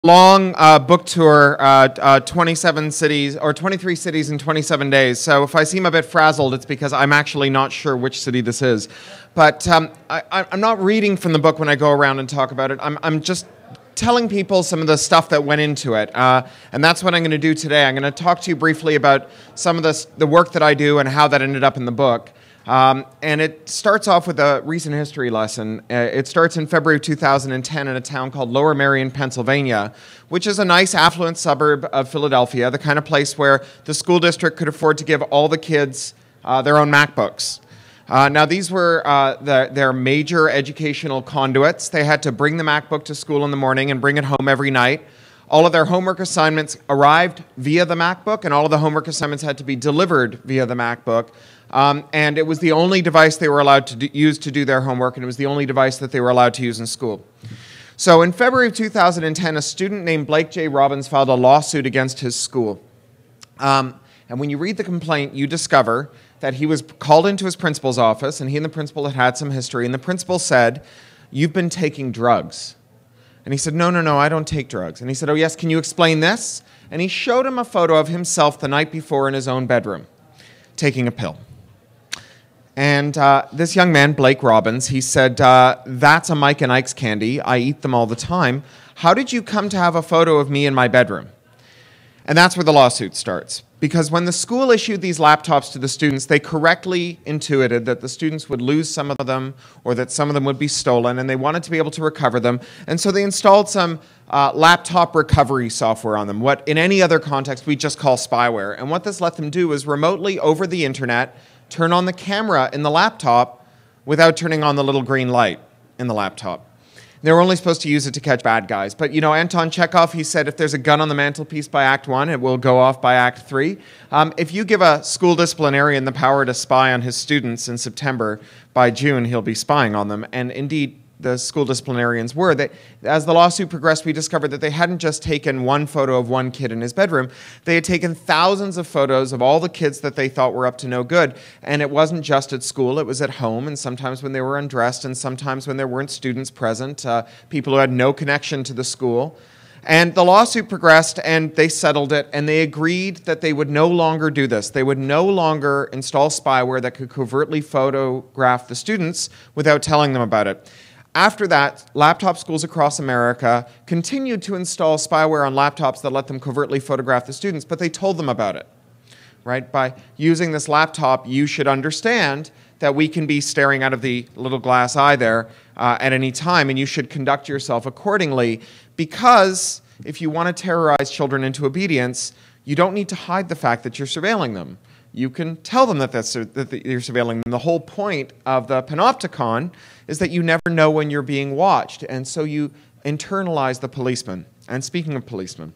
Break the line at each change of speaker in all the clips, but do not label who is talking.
long book tour, 27 cities, or 23 cities in 27 days. So if I seem a bit frazzled, it's because I'm actually not sure which city this is. But I'm not reading from the book when I go around and talk about it. I'm just telling people some of the stuff that went into it. And that's what I'm going to do today. I'm going to talk to you briefly about some of the work that I do and how that ended up in the book. And it starts off with a recent history lesson. It starts in February of 2010 in a town called Lower Merion, Pennsylvania, which is a nice, affluent suburb of Philadelphia, the kind of place where the school district could afford to give all the kids their own MacBooks. Now, these were their major educational conduits. They had to bring the MacBook to school in the morning and bring it home every night. All of their homework assignments arrived via the MacBook, and all of the homework assignments had to be delivered via the MacBook. And it was the only device they were allowed to use to do their homework, and it was the only device that they were allowed to use in school. So in February of 2010, a student named Blake J. Robbins filed a lawsuit against his school. And when you read the complaint, you discover that he was called into his principal's office, and he and the principal had some history, and the principal said, "You've been taking drugs." And he said, no, I don't take drugs. And he said, oh yes, can you explain this? And he showed him a photo of himself the night before in his own bedroom, taking a pill. And this young man, Blake Robbins, he said, that's a Mike and Ike's candy. I eat them all the time. How did you come to have a photo of me in my bedroom? And that's where the lawsuit starts. Because when the school issued these laptops to the students, they correctly intuited that the students would lose some of them or that some of them would be stolen, and they wanted to be able to recover them. And so they installed some laptop recovery software on them, what in any other context we just call spyware. And what this let them do is remotely over the internet turn on the camera in the laptop without turning on the little green light in the laptop. They were only supposed to use it to catch bad guys. But, you know, Anton Chekhov, he said if there's a gun on the mantelpiece by Act 1, it will go off by Act 3. If you give a school disciplinarian the power to spy on his students in September, by June he'll be spying on them. And indeed, the school disciplinarians were. As the lawsuit progressed, we discovered that they hadn't just taken one photo of one kid in his bedroom. They had taken thousands of photos of all the kids that they thought were up to no good. And it wasn't just at school, it was at home, and sometimes when they were undressed, and sometimes when there weren't students present, people who had no connection to the school. And the lawsuit progressed, and they settled it, and they agreed that they would no longer do this. They would no longer install spyware that could covertly photograph the students without telling them about it. After that, laptop schools across America continued to install spyware on laptops that let them covertly photograph the students, but they told them about it. Right? By using this laptop, you should understand that we can be staring out of the little glass eye there at any time, and you should conduct yourself accordingly, because if you want to terrorize children into obedience, you don't need to hide the fact that you're surveilling them. You can tell them that you're surveilling them. The whole point of the panopticon is that you never know when you're being watched, and so you internalize the policeman. And speaking of policemen,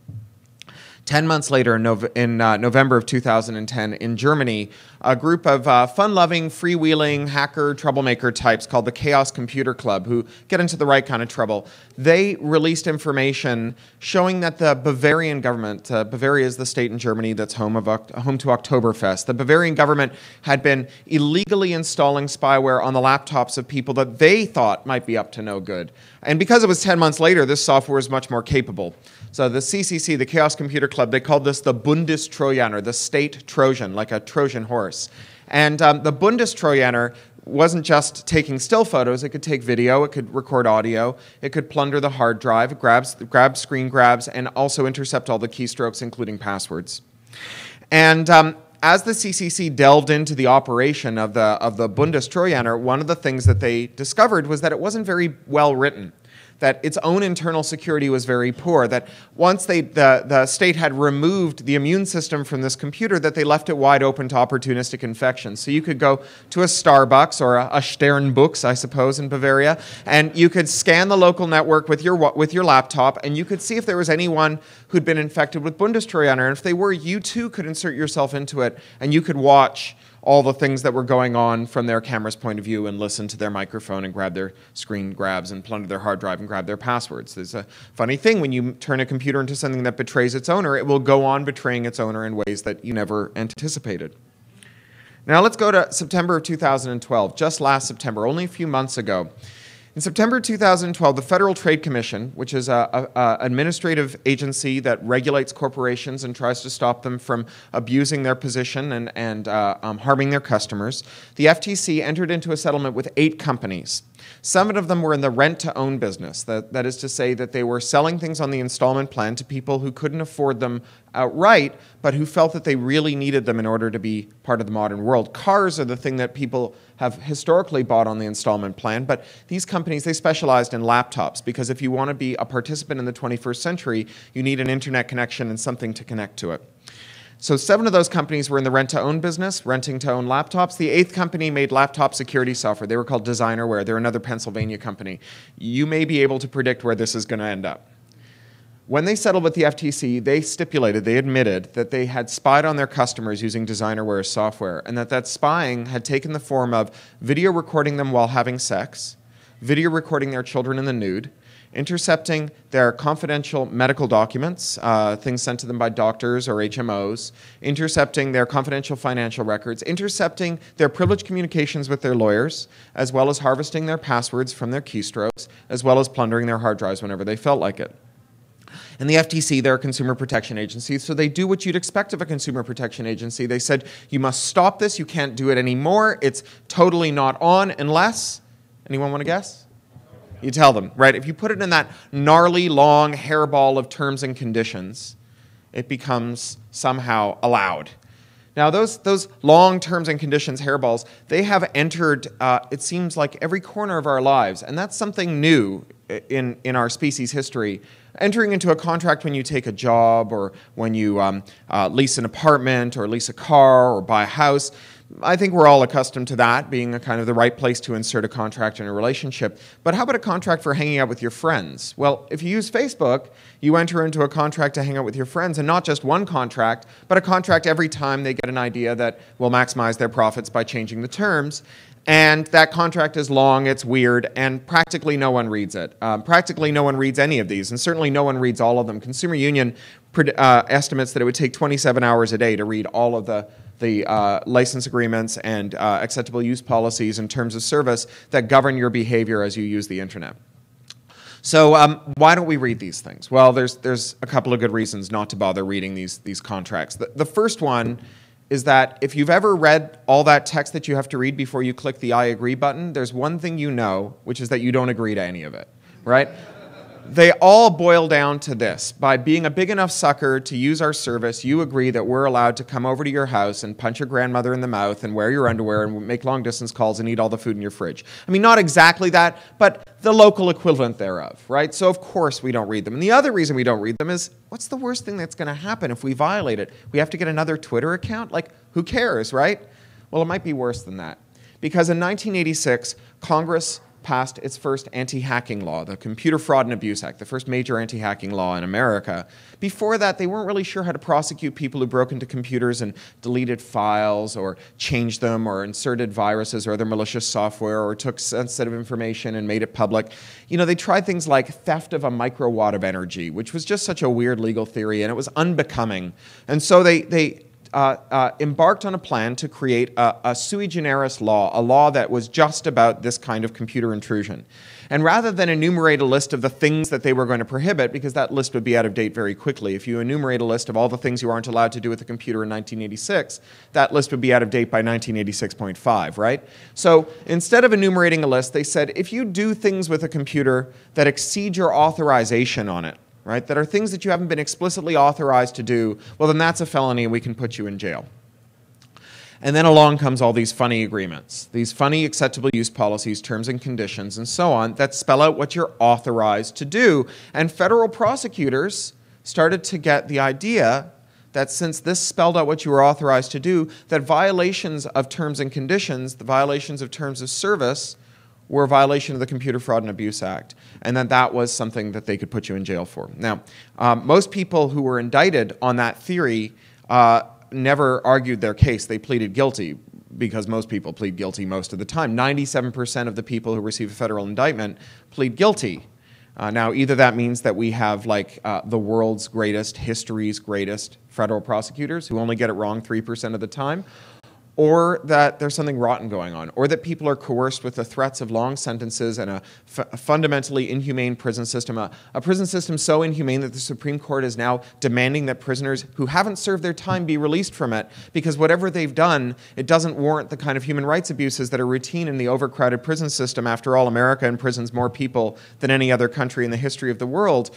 10 months later, in November of 2010, in Germany, a group of fun-loving, freewheeling, hacker, troublemaker types called the Chaos Computer Club, who get into the right kind of trouble, they released information showing that the Bavarian government, Bavaria is the state in Germany that's home to Oktoberfest, the Bavarian government had been illegally installing spyware on the laptops of people that they thought might be up to no good. And because it was 10 months later, this software is much more capable. So the CCC, the Chaos Computer Club, they called this the Bundestrojaner, the state Trojan, like a Trojan horse. And the Bundestrojaner wasn't just taking still photos. It could take video, it could record audio, it could plunder the hard drive, it grab screen grabs, and also intercept all the keystrokes, including passwords. And as the CCC delved into the operation of the Bundestrojaner, one of the things that they discovered was that it wasn't very well written, that its own internal security was very poor, that once the state had removed the immune system from this computer, that they left it wide open to opportunistic infections. So you could go to a Starbucks or a Sternbuchs, I suppose, in Bavaria, and you could scan the local network with your laptop, and you could see if there was anyone who'd been infected with Bundestrojaner. And if they were, you too could insert yourself into it, and you could watch all the things that were going on from their camera's point of view and listen to their microphone and grab their screen grabs and plunder their hard drive and grab their passwords. There's a funny thing, when you turn a computer into something that betrays its owner, it will go on betraying its owner in ways that you never anticipated. Now let's go to September of 2012, just last September, only a few months ago. In September 2012, the Federal Trade Commission, which is an administrative agency that regulates corporations and tries to stop them from abusing their position and harming their customers, the FTC entered into a settlement with 8 companies. 7 of them were in the rent-to-own business. That is to say that they were selling things on the installment plan to people who couldn't afford them outright, but who felt that they really needed them in order to be part of the modern world. Cars are the thing that people have historically bought on the installment plan, but these companies, they specialized in laptops, because if you want to be a participant in the 21st century, you need an internet connection and something to connect to it. So 7 of those companies were in the rent-to-own business, renting to own laptops. The 8th company made laptop security software. They were called Designerware. They're another Pennsylvania company. You may be able to predict where this is going to end up. When they settled with the FTC, they stipulated, they admitted that they had spied on their customers using Designerware software, and that spying had taken the form of video recording them while having sex, video recording their children in the nude, intercepting their confidential medical documents, things sent to them by doctors or HMOs, intercepting their confidential financial records, intercepting their privileged communications with their lawyers, as well as harvesting their passwords from their keystrokes, as well as plundering their hard drives whenever they felt like it. And the FTC, they're a consumer protection agency, so they do what you'd expect of a consumer protection agency. They said, you must stop this, you can't do it anymore, it's totally not on unless, anyone want to guess? You tell them, right? If you put it in that gnarly, long hairball of terms and conditions, it becomes somehow allowed. Now, those long terms and conditions hairballs, they have entered, it seems like, every corner of our lives, and that's something new in our species' history. Entering into a contract when you take a job, or when you lease an apartment, or lease a car, or buy a house, I think we're all accustomed to that being a kind of the right place to insert a contract in a relationship. But how about a contract for hanging out with your friends? Well, if you use Facebook, you enter into a contract to hang out with your friends, and not just one contract, but a contract every time they get an idea that will maximize their profits by changing the terms. And that contract is long, it's weird, and practically no one reads it. Practically no one reads any of these, and certainly no one reads all of them. Consumer Union estimates that it would take 27 hours a day to read all of the license agreements and acceptable use policies and terms of service that govern your behavior as you use the internet. So why don't we read these things? Well, there's a couple of good reasons not to bother reading these contracts. The first one is that if you've ever read all that text that you have to read before you click the I agree button, there's one thing you know, which is that you don't agree to any of it, right? They all boil down to this. By being a big enough sucker to use our service, you agree that we're allowed to come over to your house and punch your grandmother in the mouth and wear your underwear and make long-distance calls and eat all the food in your fridge. I mean, not exactly that, but the local equivalent thereof, right? So of course we don't read them. And the other reason we don't read them is, what's the worst thing that's going to happen if we violate it? We have to get another Twitter account? Like, who cares, right? Well, it might be worse than that. Because in 1986, Congress passed its first anti-hacking law, the Computer Fraud and Abuse Act, the first major anti-hacking law in America. Before that, they weren't really sure how to prosecute people who broke into computers and deleted files or changed them or inserted viruses or other malicious software or took sensitive information and made it public. You know, they tried things like theft of a microwatt of energy, which was just such a weird legal theory, and it was unbecoming. And so they embarked on a plan to create a sui generis law, a law that was just about this kind of computer intrusion. And rather than enumerate a list of the things that they were going to prohibit, because that list would be out of date very quickly, if you enumerate a list of all the things you aren't allowed to do with a computer in 1986, that list would be out of date by 1986.5, right? So instead of enumerating a list, they said, if you do things with a computer that exceed your authorization on it, right, that are things that you haven't been explicitly authorized to do, well, then that's a felony and we can put you in jail. And then along comes all these funny agreements, these funny acceptable use policies, terms and conditions, and so on, that spell out what you're authorized to do. And federal prosecutors started to get the idea that since this spelled out what you were authorized to do, that violations of terms and conditions, the violations of terms of service, were a violation of the Computer Fraud and Abuse Act, and that was something that they could put you in jail for. Now, most people who were indicted on that theory never argued their case. They pleaded guilty, because most people plead guilty most of the time. 97% of the people who receive a federal indictment plead guilty. Now, either that means that we have like the world's greatest, history's greatest federal prosecutors who only get it wrong 3% of the time, or that there's something rotten going on, or that people are coerced with the threats of long sentences and a fundamentally inhumane prison system, a prison system so inhumane that the Supreme Court is now demanding that prisoners who haven't served their time be released from it, because whatever they've done, it doesn't warrant the kind of human rights abuses that are routine in the overcrowded prison system. After all, America imprisons more people than any other country in the history of the world.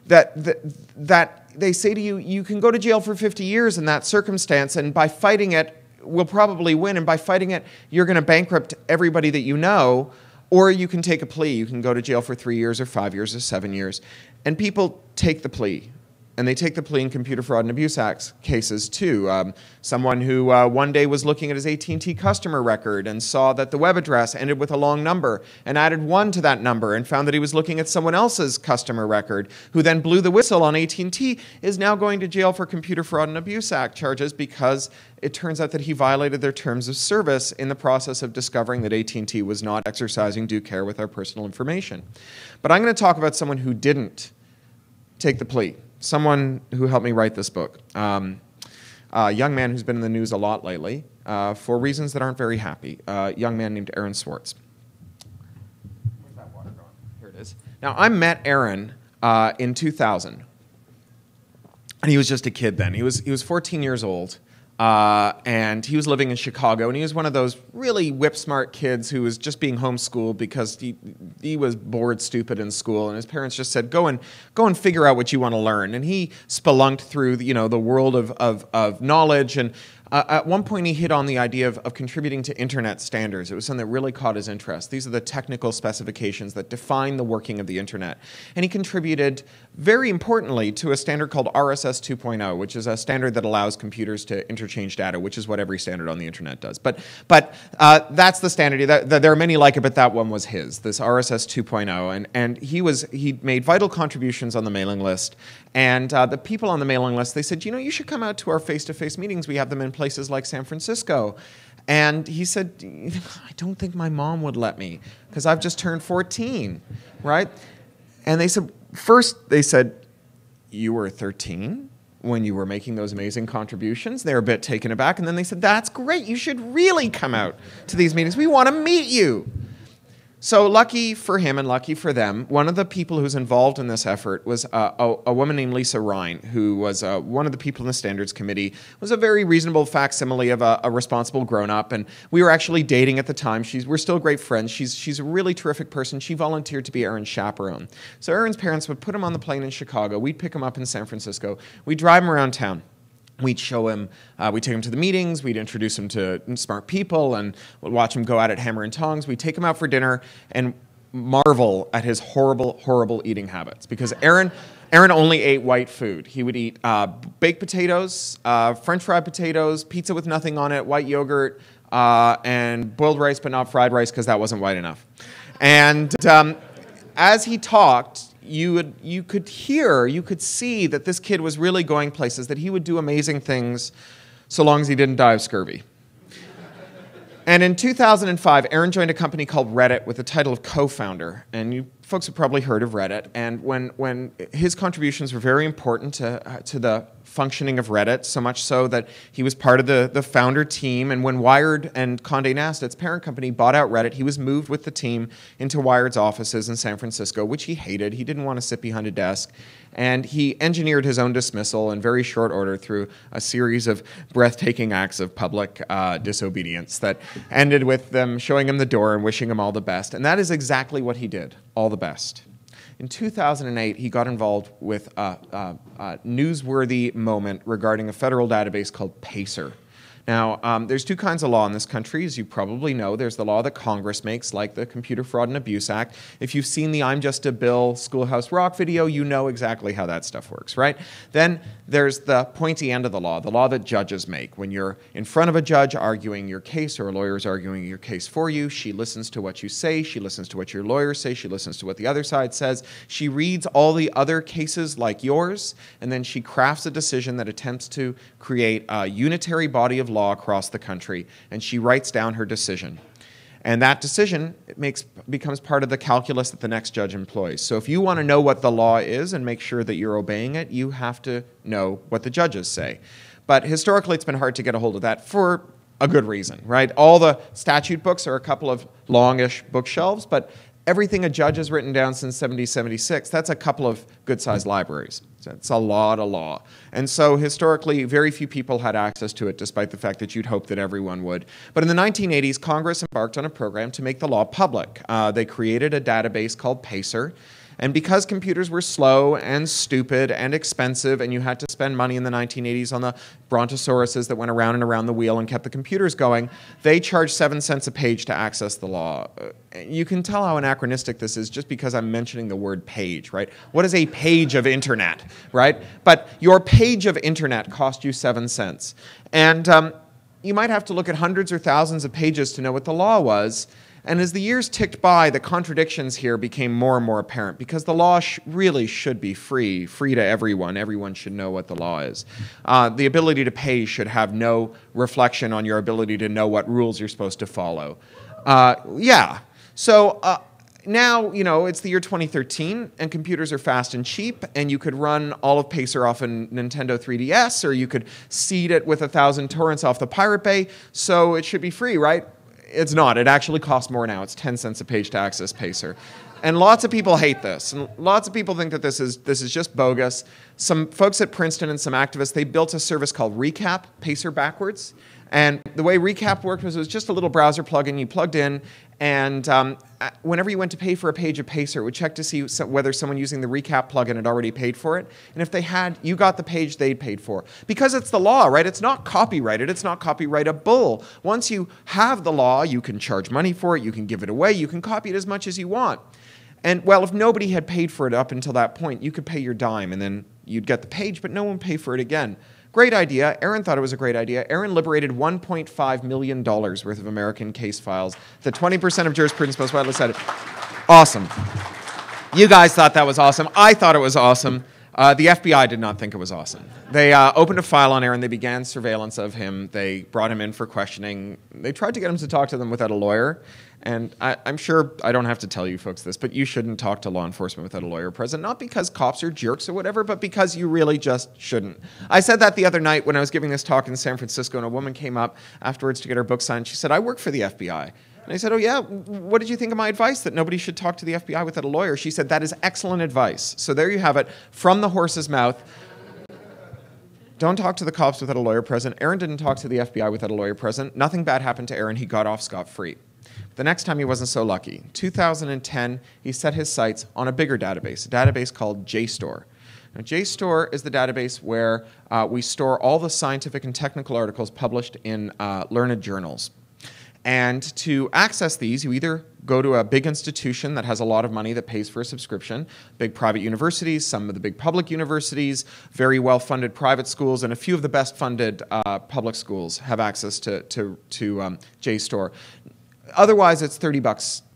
That they say to you, you can go to jail for 50 years in that circumstance, and by fighting it, we'll probably win, and by fighting it, you're going to bankrupt everybody that you know, or you can take a plea. You can go to jail for 3 years or 5 years or 7 years. And people take the plea. And they take the plea in Computer Fraud and Abuse Act cases, too. Someone who one day was looking at his AT&T customer record and saw that the web address ended with a long number and added 1 to that number and found that he was looking at someone else's customer record, who then blew the whistle on AT&T, is now going to jail for Computer Fraud and Abuse Act charges because it turns out that he violated their terms of service in the process of discovering that AT&T was not exercising due care with our personal information. But I'm going to talk about someone who didn't take the plea. Someone who helped me write this book, a young man who's been in the news a lot lately for reasons that aren't very happy, a young man named Aaron Swartz. Where's that water going? Here it is. Now, I met Aaron in 2000, and he was just a kid then. He was 14 years old, and he was living in Chicago, and he was one of those really whip-smart kids who was just being homeschooled because he was bored stupid in school, and his parents just said, go and figure out what you want to learn. And he spelunked through the world of knowledge, and at one point he hit on the idea of contributing to internet standards. It was something that really caught his interest. These are the technical specifications that define the working of the internet. And he contributed, very importantly, to a standard called RSS 2.0, which is a standard that allows computers to interchange data, which is what every standard on the internet does. But that's the standard. There are many like it, but that one was his, this RSS 2.0. And he made vital contributions on the mailing list. And the people on the mailing list, they said, you should come out to our face-to-face meetings. We have them in places like San Francisco. And he said, I don't think my mom would let me because I've just turned 14, right? And they said, you were 13 when you were making those amazing contributions? They were a bit taken aback. And then they said, that's great. You should really come out to these meetings. We want to meet you. So lucky for him and lucky for them, one of the people who's involved in this effort was a woman named Lisa Ryan, who was one of the people in the Standards Committee, was a very reasonable facsimile of a responsible grown-up, and we were actually dating at the time. We're still great friends. She's a really terrific person. She volunteered to be Aaron's chaperone. So Aaron's parents would put him on the plane in Chicago. We'd pick him up in San Francisco. We'd drive him around town. We'd show him, we'd take him to the meetings, we'd introduce him to smart people, and we'd watch him go at it hammer and tongs. We'd take him out for dinner and marvel at his horrible, horrible eating habits. Because Aaron only ate white food. He would eat baked potatoes, French fried potatoes, pizza with nothing on it, white yogurt, and boiled rice, but not fried rice because that wasn't white enough. And as he talked, you could see that this kid was really going places, that he would do amazing things so long as he didn't die of scurvy. And in 2005, Aaron joined a company called Reddit with the title of co-founder. And you folks have probably heard of Reddit. And when his contributions were very important to the functioning of Reddit, so much so that he was part of the founder team. And when Wired and Condé Nast, its parent company, bought out Reddit, he was moved with the team into Wired's offices in San Francisco, which he hated. He didn't want to sit behind a desk. And he engineered his own dismissal in very short order through a series of breathtaking acts of public disobedience that ended with them showing him the door and wishing him all the best. And that is exactly what he did, all the best. In 2008, he got involved with a newsworthy moment regarding a federal database called PACER. Now, there's two kinds of law in this country, as you probably know. There's the law that Congress makes, like the Computer Fraud and Abuse Act. If you've seen the I'm Just a Bill Schoolhouse Rock video, you know exactly how that stuff works, right? Then there's the pointy end of the law that judges make. When you're in front of a judge arguing your case, or a lawyer is arguing your case for you, she listens to what you say, she listens to what your lawyers say, she listens to what the other side says, she reads all the other cases like yours, and then she crafts a decision that attempts to create a unitary body of law across the country, and she writes down her decision. And that decision becomes part of the calculus that the next judge employs. So if you want to know what the law is and make sure that you're obeying it, you have to know what the judges say. But historically, it's been hard to get a hold of that for a good reason, right? All the statute books are a couple of longish bookshelves, but everything a judge has written down since 1776, that's a couple of good-sized libraries. So it's a lot of law. And so historically, very few people had access to it, despite the fact that you'd hope that everyone would. But in the 1980s, Congress embarked on a program to make the law public. They created a database called PACER. And because computers were slow and stupid and expensive, and you had to spend money in the 1980s on the brontosauruses that went around and around the wheel and kept the computers going, they charged 7 cents a page to access the law. You can tell how anachronistic this is just because I'm mentioning the word page, right? What is a page of internet, right? But your page of internet cost you 7 cents. And you might have to look at hundreds or thousands of pages to know what the law was. And as the years ticked by, the contradictions here became more and more apparent because the law really should be free to everyone. Everyone should know what the law is. The ability to pay should have no reflection on your ability to know what rules you're supposed to follow. So now, it's the year 2013, and computers are fast and cheap, and you could run all of Pacer off a Nintendo 3DS, or you could seed it with 1,000 torrents off the Pirate Bay, so it should be free, right? It's not. It actually costs more now. It's 10 cents a page to access Pacer. And lots of people hate this. And lots of people think that this is just bogus. Some folks at Princeton and some activists, they built a service called Recap, Pacer backwards. And the way Recap worked was it was just a little browser plugin you plugged in, and whenever you went to pay for a page of Pacer, it would check to see whether someone using the Recap plugin had already paid for it. And if they had, you got the page they'd paid for. Because it's the law, right? It's not copyrighted. It's not copyrightable. Once you have the law, you can charge money for it. You can give it away. You can copy it as much as you want. And, well, if nobody had paid for it up until that point, you could pay your dime, and then you'd get the page, but no one would pay for it again. Great idea. Aaron thought it was a great idea. Aaron liberated $1.5 million worth of American case files. The 20% of jurisprudence most widely cited. Awesome. You guys thought that was awesome. I thought it was awesome. The FBI did not think it was awesome. They opened a file on Aaron. They began surveillance of him. They brought him in for questioning. They tried to get him to talk to them without a lawyer. And I'm sure I don't have to tell you folks this, but you shouldn't talk to law enforcement without a lawyer present, not because cops are jerks or whatever, but because you really just shouldn't. I said that the other night when I was giving this talk in San Francisco, and a woman came up afterwards to get her book signed. She said, "I work for the FBI." And I said, "Oh, yeah, what did you think of my advice that nobody should talk to the FBI without a lawyer?" She said, "That is excellent advice." So there you have it, from the horse's mouth. Don't talk to the cops without a lawyer present. Aaron didn't talk to the FBI without a lawyer present. Nothing bad happened to Aaron. He got off scot-free. The next time he wasn't so lucky. 2010, he set his sights on a bigger database, a database called JSTOR. Now, JSTOR is the database where we store all the scientific and technical articles published in learned journals. And to access these, you either go to a big institution that has a lot of money that pays for a subscription, big private universities, some of the big public universities, very well-funded private schools, and a few of the best-funded public schools have access to JSTOR. Otherwise, it's $30,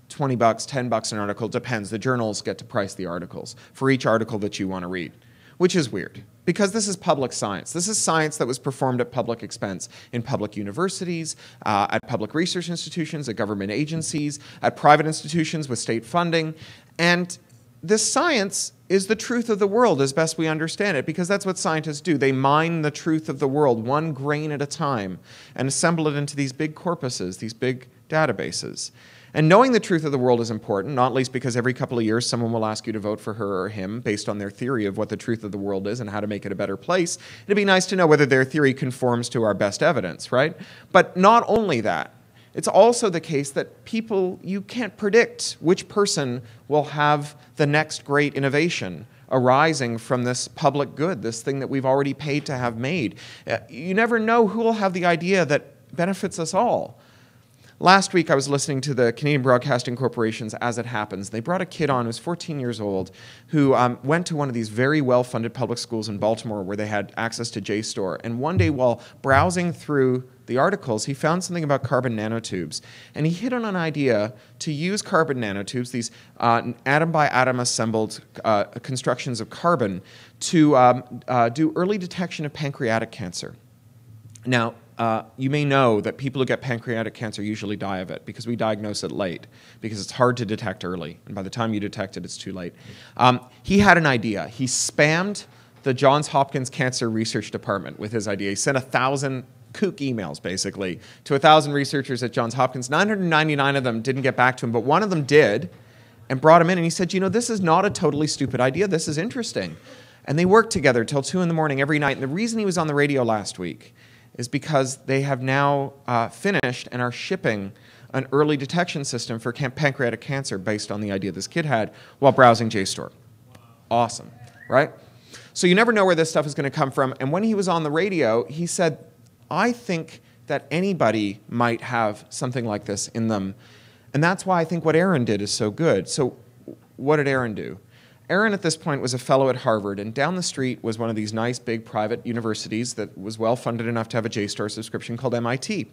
$20, $10 an article, depends. The journals get to price the articles for each article that you want to read, which is weird because this is public science. This is science that was performed at public expense in public universities, at public research institutions, at government agencies, at private institutions with state funding. And this science is the truth of the world as best we understand it, because that's what scientists do. They mine the truth of the world one grain at a time and assemble it into these big corpuses, these big databases. And knowing the truth of the world is important, not least because every couple of years someone will ask you to vote for her or him based on their theory of what the truth of the world is and how to make it a better place. It'd be nice to know whether their theory conforms to our best evidence, right? But not only that, it's also the case that people, you can't predict which person will have the next great innovation arising from this public good, this thing that we've already paid to have made. You never know who will have the idea that benefits us all. Last week, I was listening to the Canadian Broadcasting Corporation's As It Happens. They brought a kid on who's 14 years old who went to one of these very well-funded public schools in Baltimore where they had access to JSTOR. And one day, while browsing through the articles, he found something about carbon nanotubes. And he hit on an idea to use carbon nanotubes, these atom-by-atom assembled constructions of carbon, to do early detection of pancreatic cancer. Now, you may know that people who get pancreatic cancer usually die of it because we diagnose it late, because it's hard to detect early, and by the time you detect it, it's too late. He had an idea. He spammed the Johns Hopkins Cancer Research Department with his idea. He sent 1,000 kook emails, basically, to 1,000 researchers at Johns Hopkins. 999 of them didn't get back to him, but one of them did, and brought him in, and he said, this is not a totally stupid idea. This is interesting. And they worked together till 2 in the morning every night. And the reason he was on the radio last week is because they have now finished and are shipping an early detection system for pancreatic cancer based on the idea this kid had while browsing JSTOR. Awesome, right? So you never know where this stuff is going to come from. And when he was on the radio, he said, I think that anybody might have something like this in them. And that's why I think what Aaron did is so good. So what did Aaron do? Aaron, at this point, was a fellow at Harvard, and down the street was one of these nice, big private universities that was well-funded enough to have a JSTOR subscription called MIT.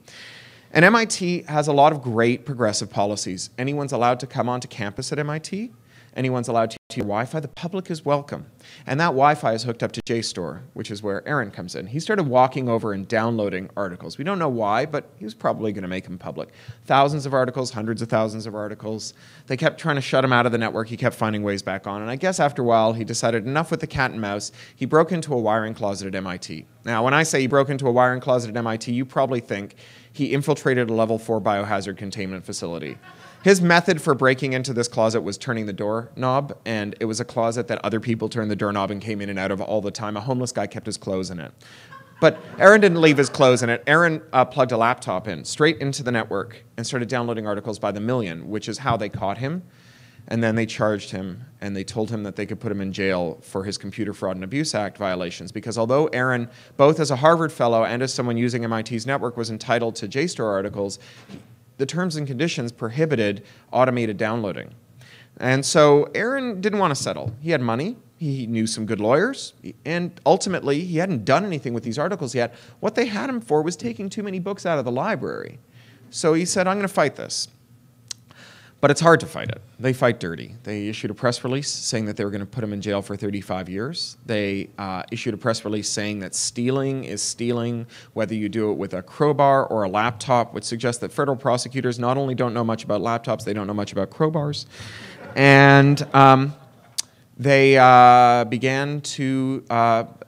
And MIT has a lot of great progressive policies. Anyone's allowed to come onto campus at MIT. Anyone's allowed to use Wi-Fi. The public is welcome. And that Wi-Fi is hooked up to JSTOR, which is where Aaron comes in. He started walking over and downloading articles. We don't know why, but he was probably going to make them public. Thousands of articles, hundreds of thousands of articles. They kept trying to shut him out of the network. He kept finding ways back on. And I guess after a while, he decided enough with the cat and mouse. He broke into a wiring closet at MIT. Now, when I say he broke into a wiring closet at MIT, you probably think he infiltrated a level 4 biohazard containment facility. His method for breaking into this closet was turning the doorknob, and it was a closet that other people turned the doorknob and came in and out of all the time. A homeless guy kept his clothes in it. But Aaron didn't leave his clothes in it. Aaron plugged a laptop in straight into the network and started downloading articles by the million, which is how they caught him. And then they charged him, and they told him that they could put him in jail for his Computer Fraud and Abuse Act violations. Because although Aaron, both as a Harvard fellow and as someone using MIT's network, was entitled to JSTOR articles, the terms and conditions prohibited automated downloading. And so Aaron didn't want to settle. He had money. He knew some good lawyers. And ultimately, he hadn't done anything with these articles yet. What they had him for was taking too many books out of the library. So he said, I'm going to fight this. But it's hard to fight it. They fight dirty. They issued a press release saying that they were going to put him in jail for 35 years. They issued a press release saying that stealing is stealing, whether you do it with a crowbar or a laptop, which suggests that federal prosecutors not only don't know much about laptops, they don't know much about crowbars. And they began to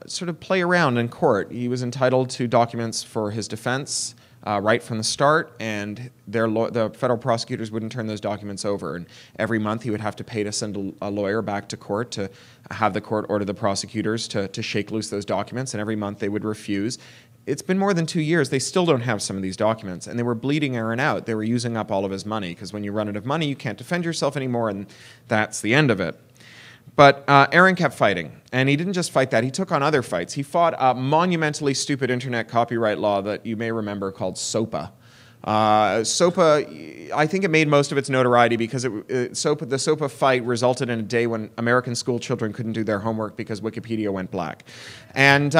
sort of play around in court. He was entitled to documents for his defense right from the start, and the federal prosecutors wouldn't turn those documents over. And every month he would have to pay to send a lawyer back to court to have the court order the prosecutors to shake loose those documents, and every month they would refuse. It's been more than 2 years. They still don't have some of these documents, and they were bleeding Aaron out. They were using up all of his money, because when you run out of money, you can't defend yourself anymore, and that's the end of it. But Aaron kept fighting, and he didn't just fight that. He took on other fights. He fought a monumentally stupid internet copyright law that you may remember called SOPA. SOPA, I think it made most of its notoriety because the SOPA fight resulted in a day when American school children couldn't do their homework because Wikipedia went black. And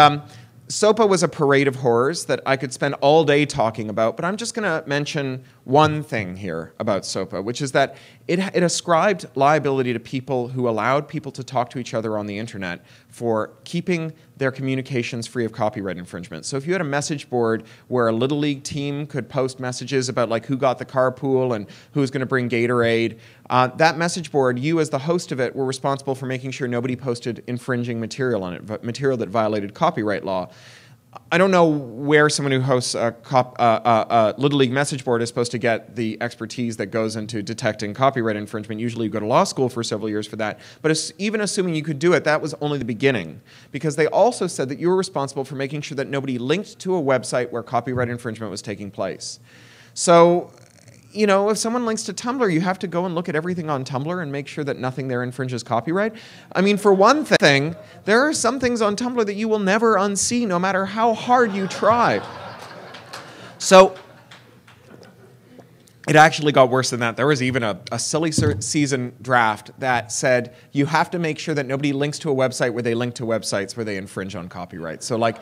SOPA was a parade of horrors that I could spend all day talking about, but I'm just going to mention one thing here about SOPA, which is that it ascribed liability to people who allowed people to talk to each other on the internet for keeping their communications free of copyright infringement. So if you had a message board where a Little League team could post messages about like who got the carpool and who's going to bring Gatorade, that message board, you as the host of it, were responsible for making sure nobody posted infringing material on it, material that violated copyright law. I don't know where someone who hosts a Little League message board is supposed to get the expertise that goes into detecting copyright infringement. Usually you go to law school for several years for that. But even assuming you could do it, that was only the beginning. Because they also said that you were responsible for making sure that nobody linked to a website where copyright infringement was taking place. So, you know, if someone links to Tumblr, you have to go and look at everything on Tumblr and make sure that nothing there infringes copyright. I mean, for one thing, there are some things on Tumblr that you will never unsee, no matter how hard you try. So it actually got worse than that. There was even a silly season draft that said you have to make sure that nobody links to a website where they link to websites where they infringe on copyright. So like,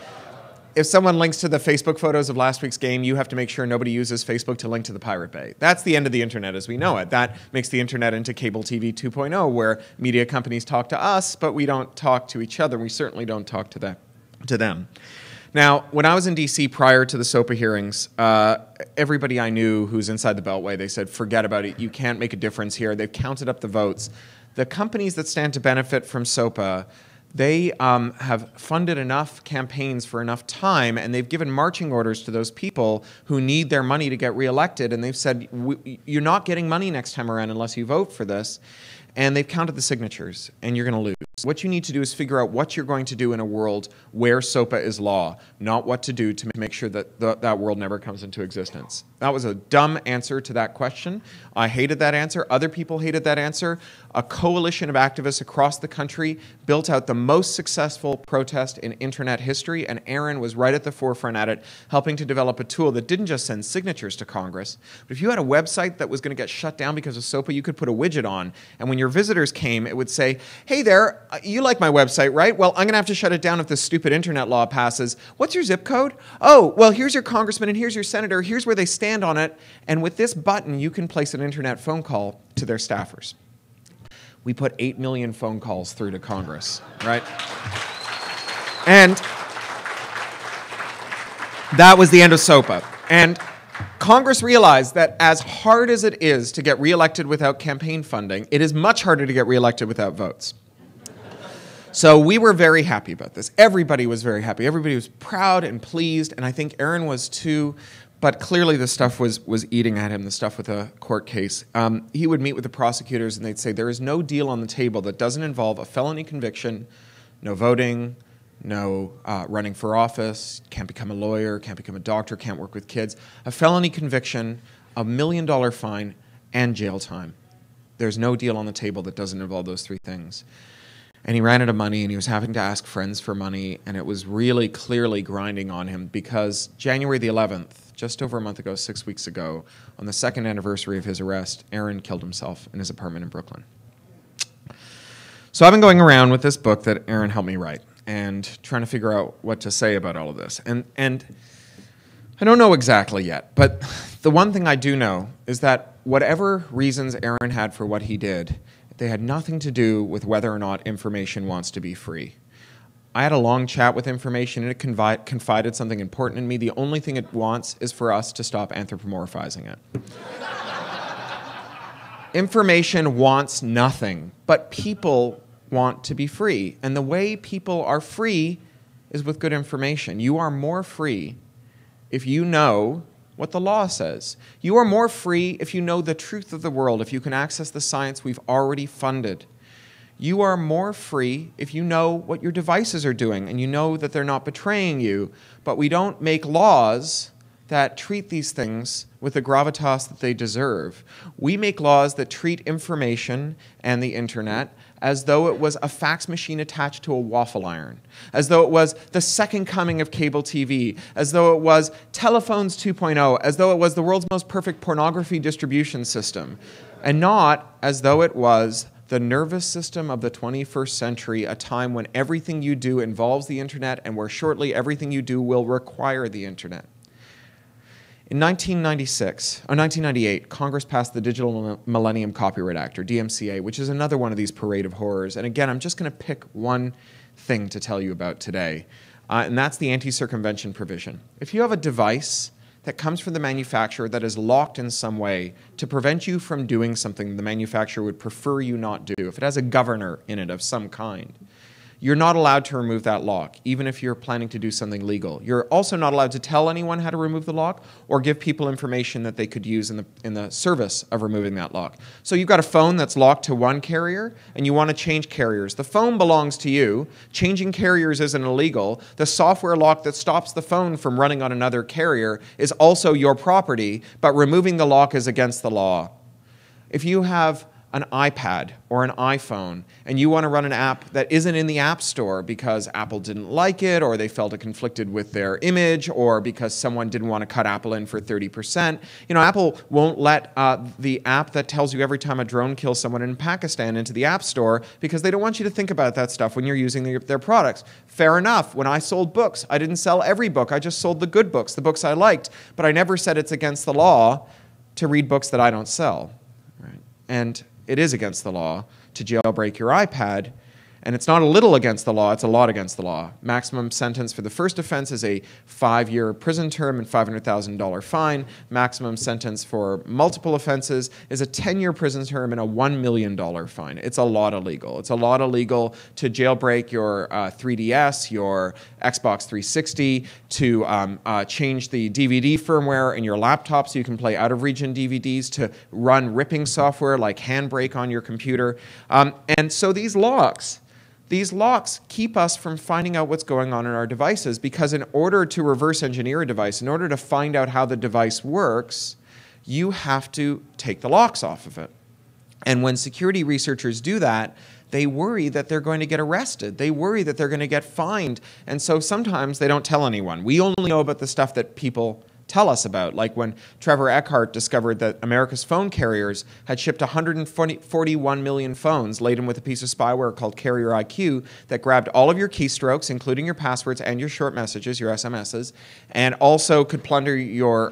if someone links to the Facebook photos of last week's game, you have to make sure nobody uses Facebook to link to the Pirate Bay. That's the end of the internet as we know it. That makes the internet into cable TV 2.0, where media companies talk to us, but we don't talk to each other. We certainly don't talk to them. Now, when I was in D.C. prior to the SOPA hearings, everybody I knew who's inside the Beltway, they said, forget about it. You can't make a difference here. They've counted up the votes. The companies that stand to benefit from SOPA, they have funded enough campaigns for enough time, and they've given marching orders to those people who need their money to get reelected, and they've said, you're not getting money next time around unless you vote for this. And they've counted the signatures, and you're going to lose. What you need to do is figure out what you're going to do in a world where SOPA is law, not what to do to make sure that that world never comes into existence. That was a dumb answer to that question. I hated that answer. Other people hated that answer. A coalition of activists across the country built out the most successful protest in internet history, and Aaron was right at the forefront at it, helping to develop a tool that didn't just send signatures to Congress, but if you had a website that was going to get shut down because of SOPA, you could put a widget on, and when your visitors came, it would say, hey there, you like my website, right? Well, I'm going to have to shut it down if this stupid internet law passes. What's your zip code? Oh, well, here's your congressman and here's your senator. Here's where they stand on it. And with this button, you can place an internet phone call to their staffers. We put 8 million phone calls through to Congress, right? And that was the end of SOPA. And Congress realized that as hard as it is to get reelected without campaign funding, it is much harder to get reelected without votes. So we were very happy about this. Everybody was very happy. Everybody was proud and pleased, and I think Aaron was too, but clearly the stuff was eating at him, the stuff with the court case. He would meet with the prosecutors, and they'd say, there is no deal on the table that doesn't involve a felony conviction, no voting, no running for office, can't become a lawyer, can't become a doctor, can't work with kids. A felony conviction, $1 million fine, and jail time. There's no deal on the table that doesn't involve those three things. And he ran out of money, and he was having to ask friends for money, and it was really clearly grinding on him because January the 11th, just over a month ago, 6 weeks ago, on the second anniversary of his arrest, Aaron killed himself in his apartment in Brooklyn. So I've been going around with this book that Aaron helped me write and trying to figure out what to say about all of this. And I don't know exactly yet, but the one thing I do know is that whatever reasons Aaron had for what he did, they had nothing to do with whether or not information wants to be free. I had a long chat with information, and it confided something important in me. The only thing it wants is for us to stop anthropomorphizing it. Information wants nothing, but people want to be free. And the way people are free is with good information. You are more free if you know what the law says. You are more free if you know the truth of the world, if you can access the science we've already funded. You are more free if you know what your devices are doing and you know that they're not betraying you. But we don't make laws that treat these things with the gravitas that they deserve. We make laws that treat information and the internet as though it was a fax machine attached to a waffle iron, as though it was the second coming of cable TV, as though it was telephones 2.0, as though it was the world's most perfect pornography distribution system, and not as though it was the nervous system of the 21st century, a time when everything you do involves the internet and where shortly everything you do will require the internet. In 1998, Congress passed the Digital Millennium Copyright Act, or DMCA, which is another one of these parade of horrors. And again, I'm just going to pick one thing to tell you about today, and that's the anti-circumvention provision. If you have a device that comes from the manufacturer that is locked in some way to prevent you from doing something the manufacturer would prefer you not do, if it has a governor in it of some kind, you're not allowed to remove that lock, even if you're planning to do something legal. You're also not allowed to tell anyone how to remove the lock or give people information that they could use in the service of removing that lock. So you've got a phone that's locked to one carrier, and you want to change carriers. The phone belongs to you. Changing carriers isn't illegal. The software lock that stops the phone from running on another carrier is also your property, but removing the lock is against the law. If you have an iPad or an iPhone, and you want to run an app that isn't in the App Store because Apple didn't like it, or they felt it conflicted with their image, or because someone didn't want to cut Apple in for 30%, Apple won't let the app that tells you every time a drone kills someone in Pakistan into the App Store because they don't want you to think about that stuff when you're using their products. Fair enough. When I sold books, I didn't sell every book. I just sold the good books, the books I liked. But I never said it's against the law to read books that I don't sell. Right? And it is against the law to jailbreak your iPad, And it's not a little against the law, it's a lot against the law. Maximum sentence for the first offense is a 5-year prison term and $500,000 fine. Maximum sentence for multiple offenses is a 10-year prison term and a $1 million fine. It's a lot illegal. It's a lot illegal to jailbreak your 3DS, your Xbox 360, to change the DVD firmware in your laptop so you can play out-of-region DVDs, to run ripping software like Handbrake on your computer. And so these locks keep us from finding out what's going on in our devices, because in order to reverse engineer a device, in order to find out how the device works, you have to take the locks off of it. And when security researchers do that, they worry that they're going to get arrested. They worry that they're going to get fined. And so sometimes they don't tell anyone. We only know about the stuff that people tell us about, like when Trevor Eckhart discovered that America's phone carriers had shipped 141 million phones laden with a piece of spyware called Carrier IQ that grabbed all of your keystrokes, including your passwords and your short messages, your SMSs, and also could plunder your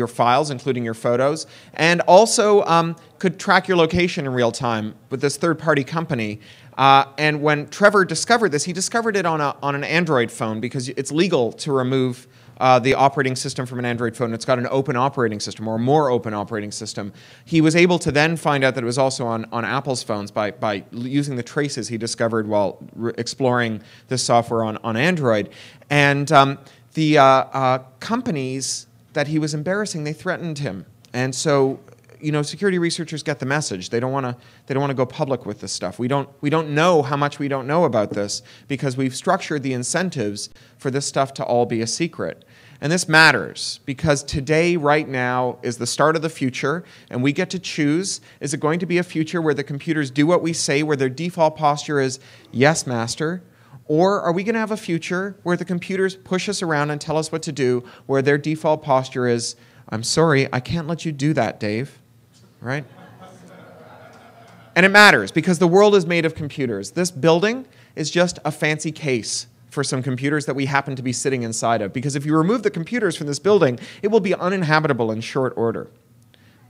files, including your photos, and also could track your location in real time with this third-party company. And when Trevor discovered this, he discovered it on an Android phone, because it's legal to remove the operating system from an Android phone. It's got an open operating system, or a more open operating system. He was able to then find out that it was also on Apple's phones by using the traces he discovered while exploring this software on Android. And the companies that he was embarrassing, they threatened him. And so, security researchers get the message. They don't want to go public with this stuff. We don't know how much we don't know about this, because we've structured the incentives for this stuff to all be a secret. And this matters, because today, right now, is the start of the future, and we get to choose. Is it going to be a future where the computers do what we say, where their default posture is, yes, master? Or are we going to have a future where the computers push us around and tell us what to do, where their default posture is, I'm sorry, I can't let you do that, Dave? Right? And it matters, because the world is made of computers. This building is just a fancy case for some computers that we happen to be sitting inside of. Because if you remove the computers from this building, it will be uninhabitable in short order.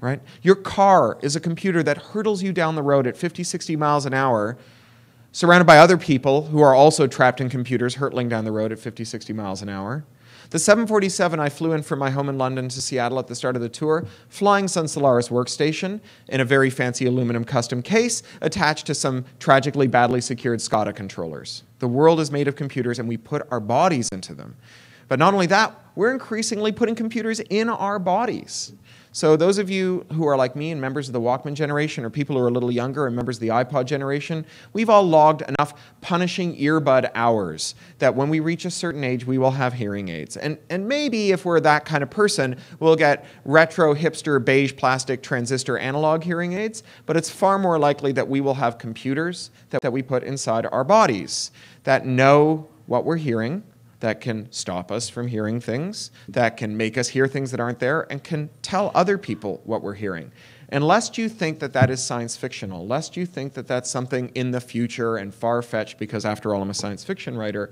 Right? Your car is a computer that hurtles you down the road at 50, 60 miles an hour, surrounded by other people who are also trapped in computers hurtling down the road at 50, 60 miles an hour. The 747 I flew in from my home in London to Seattle at the start of the tour, flying Sun Solaris workstation in a very fancy aluminum custom case attached to some tragically badly secured SCADA controllers. The world is made of computers, and we put our bodies into them. But not only that, we're increasingly putting computers in our bodies. So those of you who are like me and members of the Walkman generation, or people who are a little younger and members of the iPod generation, we've all logged enough punishing earbud hours that when we reach a certain age, we will have hearing aids. And maybe if we're that kind of person, we'll get retro, hipster, beige plastic transistor analog hearing aids, but it's far more likely that we will have computers that we put inside our bodies that know what we're hearing, that can stop us from hearing things, that can make us hear things that aren't there, and can tell other people what we're hearing. And lest you think that that is science fictional, lest you think that that's something in the future and far-fetched, because after all, I'm a science fiction writer,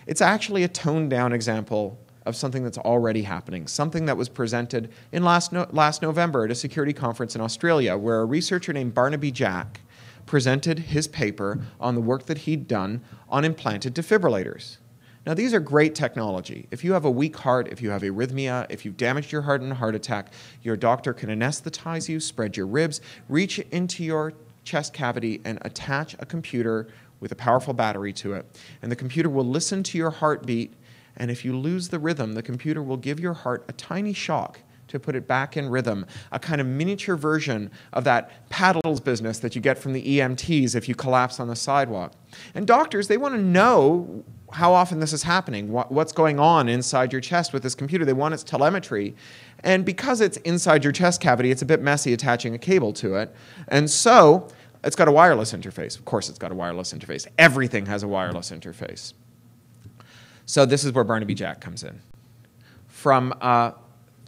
it's actually a toned-down example of something that's already happening, something that was presented in last November at a security conference in Australia, where a researcher named Barnaby Jack presented his paper on the work that he'd done on implanted defibrillators. Now, these are great technology. If you have a weak heart, if you have arrhythmia, if you've damaged your heart in a heart attack, your doctor can anesthetize you, spread your ribs, reach into your chest cavity, and attach a computer with a powerful battery to it. And the computer will listen to your heartbeat, and if you lose the rhythm, the computer will give your heart a tiny shock to put it back in rhythm, a kind of miniature version of that paddles business that you get from the EMTs if you collapse on the sidewalk. And doctors, they want to know how often this is happening, what's going on inside your chest with this computer. They want its telemetry. And because it's inside your chest cavity, it's a bit messy attaching a cable to it. And so it's got a wireless interface. Of course it's got a wireless interface. Everything has a wireless interface. So this is where Barnaby Jack comes in. From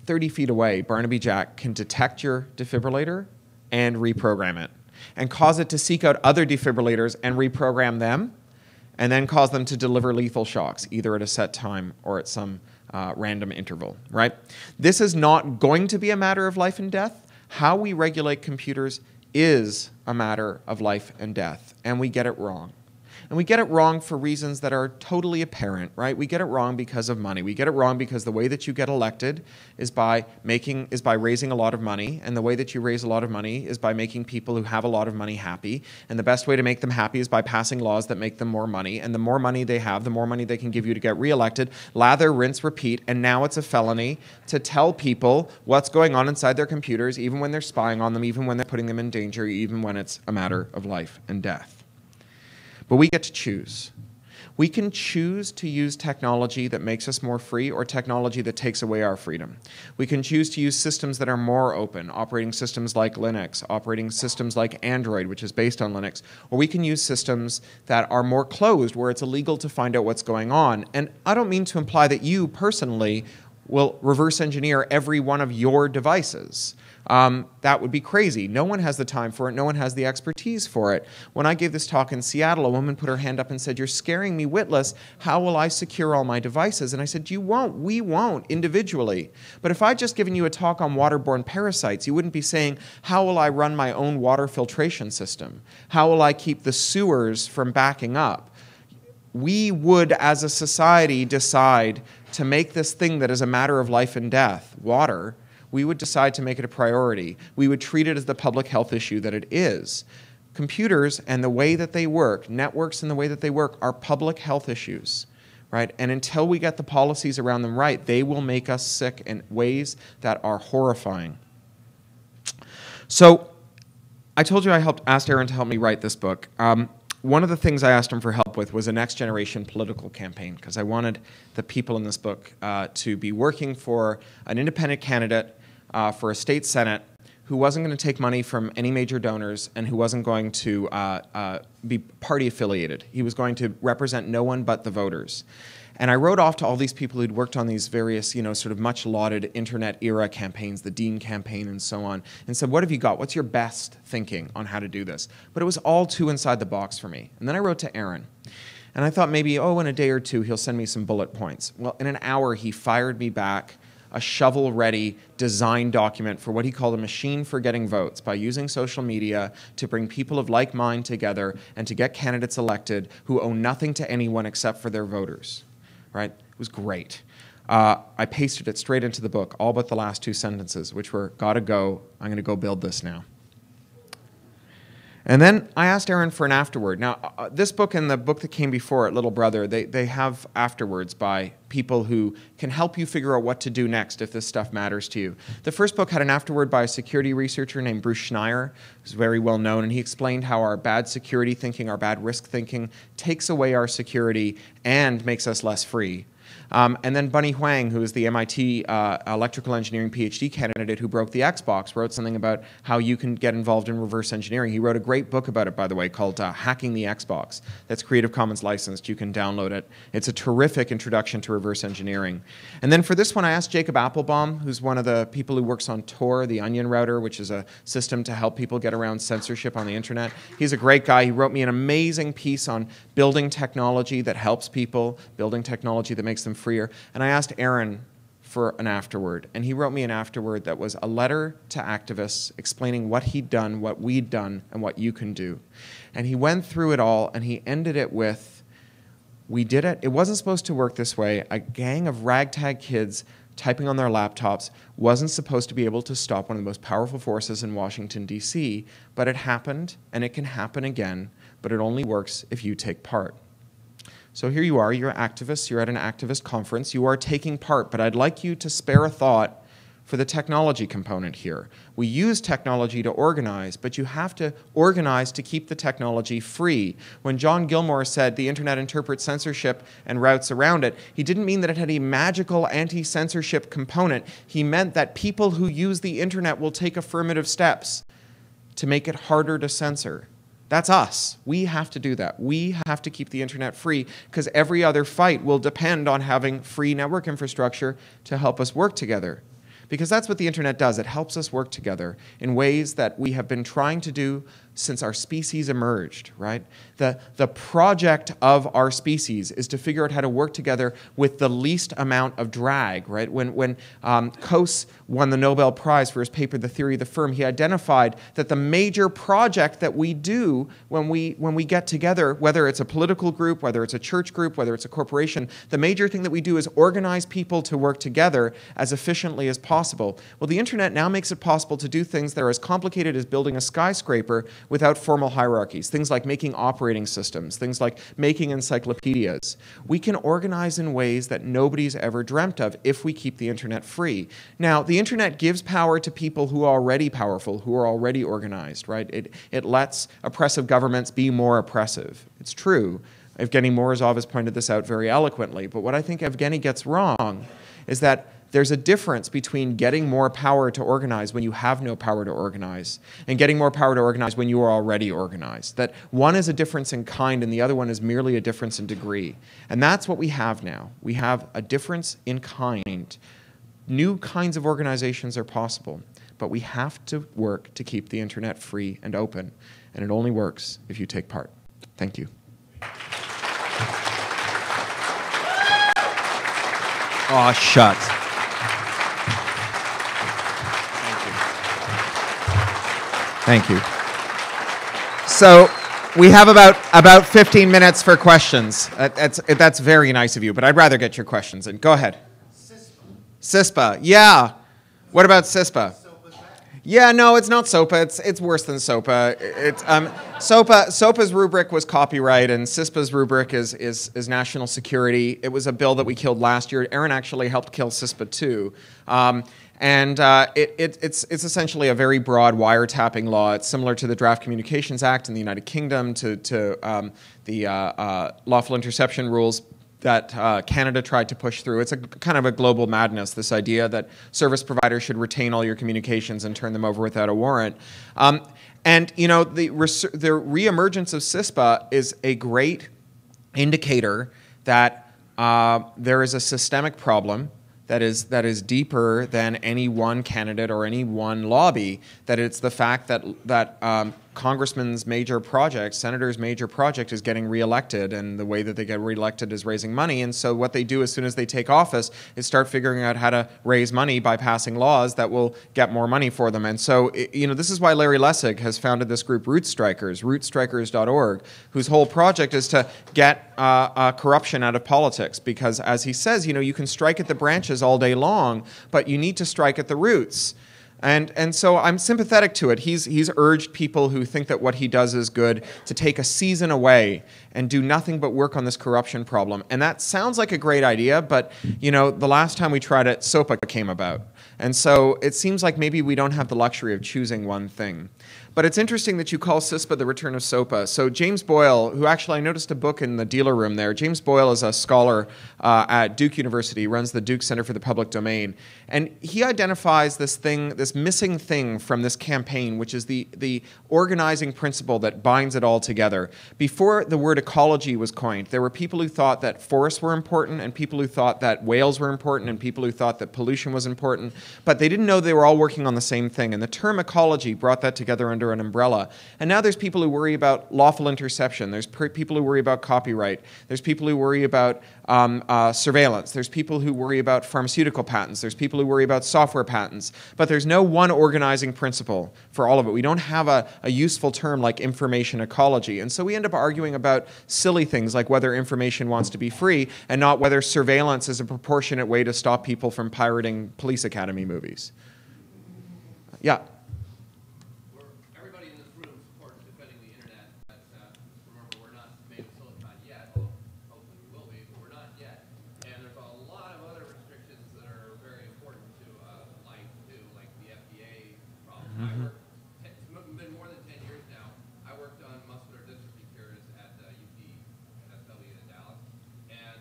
30 feet away, Barnaby Jack can detect your defibrillator and reprogram it, and cause it to seek out other defibrillators and reprogram them, and then cause them to deliver lethal shocks, either at a set time or at some random interval, right? This is not going to be a matter of life and death. How we regulate computers is a matter of life and death, and we get it wrong. And we get it wrong for reasons that are totally apparent, right? We get it wrong because of money. We get it wrong because the way that you get elected is by raising a lot of money, and the way that you raise a lot of money is by making people who have a lot of money happy. And the best way to make them happy is by passing laws that make them more money. And the more money they have, the more money they can give you to get reelected. Lather, rinse, repeat. And now it's a felony to tell people what's going on inside their computers, even when they're spying on them, even when they're putting them in danger, even when it's a matter of life and death. But we get to choose. We can choose to use technology that makes us more free or technology that takes away our freedom. We can choose to use systems that are more open, operating systems like Linux, operating systems like Android, which is based on Linux, or we can use systems that are more closed, where it's illegal to find out what's going on. And I don't mean to imply that you personally will reverse engineer every one of your devices. That would be crazy. No one has the time for it. No one has the expertise for it. When I gave this talk in Seattle, a woman put her hand up and said, "You're scaring me witless. How will I secure all my devices?" And I said, "You won't. We won't individually. But if I'd just given you a talk on waterborne parasites, you wouldn't be saying, how will I run my own water filtration system? How will I keep the sewers from backing up?" We would, as a society, decide to make this thing that is a matter of life and death, water, we would decide to make it a priority. We would treat it as the public health issue that it is. Computers and the way that they work, networks and the way that they work, are public health issues, right? And until we get the policies around them right, they will make us sick in ways that are horrifying. So I told you I asked Aaron to help me write this book. One of the things I asked him for help with was a next generation political campaign, because I wanted the people in this book to be working for an independent candidate for a state senate who wasn't going to take money from any major donors and who wasn't going to be party affiliated. He was going to represent no one but the voters. And I wrote off to all these people who'd worked on these various, sort of much lauded internet era campaigns, the Dean campaign and so on, and said, what have you got? What's your best thinking on how to do this? But it was all too inside the box for me. And then I wrote to Aaron. And I thought maybe, in a day or two, he'll send me some bullet points. Well, in an hour, he fired me back a shovel-ready design document for what he called a machine for getting votes by using social media to bring people of like mind together and to get candidates elected who owe nothing to anyone except for their voters. Right? It was great. I pasted it straight into the book, all but the last two sentences, which were, gotta go, I'm going to go build this now. And then I asked Aaron for an afterword. Now, this book and the book that came before it, Little Brother, they have afterwards by people who can help you figure out what to do next if this stuff matters to you. The first book had an afterword by a security researcher named Bruce Schneier, who's very well known, and he explained how our bad security thinking, our bad risk thinking, takes away our security and makes us less free. And then Bunny Huang, who is the M.I.T. Electrical Engineering PhD candidate who broke the Xbox, wrote something about how you can get involved in reverse engineering. He wrote a great book about it, by the way, called Hacking the Xbox. That's Creative Commons licensed. You can download it. It's a terrific introduction to reverse engineering. And then for this one, I asked Jacob Applebaum, who's one of the people who works on Tor, the Onion Router, which is a system to help people get around censorship on the internet. He's a great guy. He wrote me an amazing piece on building technology that helps people, building technology that makes them freer. And I asked Aaron for an afterword, and he wrote me an afterword that was a letter to activists explaining what he'd done, what we'd done, and what you can do. And he went through it all, and he ended it with, we did it. It wasn't supposed to work this way. A gang of ragtag kids typing on their laptops wasn't supposed to be able to stop one of the most powerful forces in Washington, D.C., but it happened, and it can happen again, but it only works if you take part. So here you are, you're activists, you're at an activist conference, you are taking part, but I'd like you to spare a thought for the technology component here. We use technology to organize, but you have to organize to keep the technology free. When John Gilmore said the internet interprets censorship and routes around it, he didn't mean that it had a magical anti-censorship component. He meant that people who use the internet will take affirmative steps to make it harder to censor. That's us. We have to do that. We have to keep the internet free because every other fight will depend on having free network infrastructure to help us work together. Because that's what the internet does. It helps us work together in ways that we have been trying to do since our species emerged, right? The project of our species is to figure out how to work together with the least amount of drag, right? When Coase won the Nobel Prize for his paper, The Theory of the Firm, he identified that the major project that we do when we get together, whether it's a political group, whether it's a church group, whether it's a corporation, the major thing that we do is organize people to work together as efficiently as possible. Well, the internet now makes it possible to do things that are as complicated as building a skyscraper without formal hierarchies, things like making operating systems, things like making encyclopedias. We can organize in ways that nobody's ever dreamt of if we keep the internet free. Now, the internet gives power to people who are already powerful, who are already organized, right? It lets oppressive governments be more oppressive. It's true. Evgeny Morozov has pointed this out very eloquently. But what I think Evgeny gets wrong is that there's a difference between getting more power to organize when you have no power to organize and getting more power to organize when you are already organized. That one is a difference in kind and the other one is merely a difference in degree. And that's what we have now. We have a difference in kind. New kinds of organizations are possible, but we have to work to keep the internet free and open. And it only works if you take part. Thank you. Aw, shucks. Thank you. So we have about 15 minutes for questions. That's very nice of you, but I'd rather get your questions in. Go ahead. SISPA. Yeah. What about SISPA? Yeah, no, it's not SOPA. It's worse than SOPA. SOPA's rubric was copyright, and SISPA's rubric is national security. It was a bill that we killed last year. Aaron actually helped kill SISPA too. It's essentially a very broad wiretapping law. It's similar to the Draft Communications Act in the United Kingdom, to the lawful interception rules that Canada tried to push through. It's a kind of a global madness, this idea that service providers should retain all your communications and turn them over without a warrant. And you know, the reemergence of CISPA is a great indicator that there is a systemic problem that is deeper than any one candidate or any one lobby. That it's the fact that congressmen's major project, senators' major project is getting reelected, and the way that they get reelected is raising money. And so what they do as soon as they take office is start figuring out how to raise money by passing laws that will get more money for them. And so, you know, this is why Larry Lessig has founded this group, rootstrikers.org, whose whole project is to get corruption out of politics. Because as he says, you know, you can strike at the branches all day long, but you need to strike at the roots. And so I'm sympathetic to it. He's urged people who think that what he does is good to take a season away and do nothing but work on this corruption problem. And that sounds like a great idea, but you know, the last time we tried it, SOPA came about. And so it seems like maybe we don't have the luxury of choosing one thing. But it's interesting that you call CISPA the return of SOPA. So James Boyle, who actually I noticed a book in the dealer room there. James Boyle is a scholar at Duke University, runs the Duke Center for the Public Domain. And he identifies this thing, this missing thing from this campaign, which is the organizing principle that binds it all together. Before the word ecology was coined, there were people who thought that forests were important, and people who thought that whales were important, and people who thought that pollution was important, but they didn't know they were all working on the same thing. And the term ecology brought that together under an umbrella. And now there's people who worry about lawful interception. There's people who worry about copyright. There's people who worry about surveillance. There's people who worry about pharmaceutical patents. There's people who worry about software patents. But there's no one organizing principle for all of it. We don't have a useful term like information ecology. And so we end up arguing about silly things like whether information wants to be free and not whether surveillance is a proportionate way to stop people from pirating Police Academy movies. Yeah.
Been more than 10 years now. I worked on muscular dystrophy cures at UT SW in Dallas, and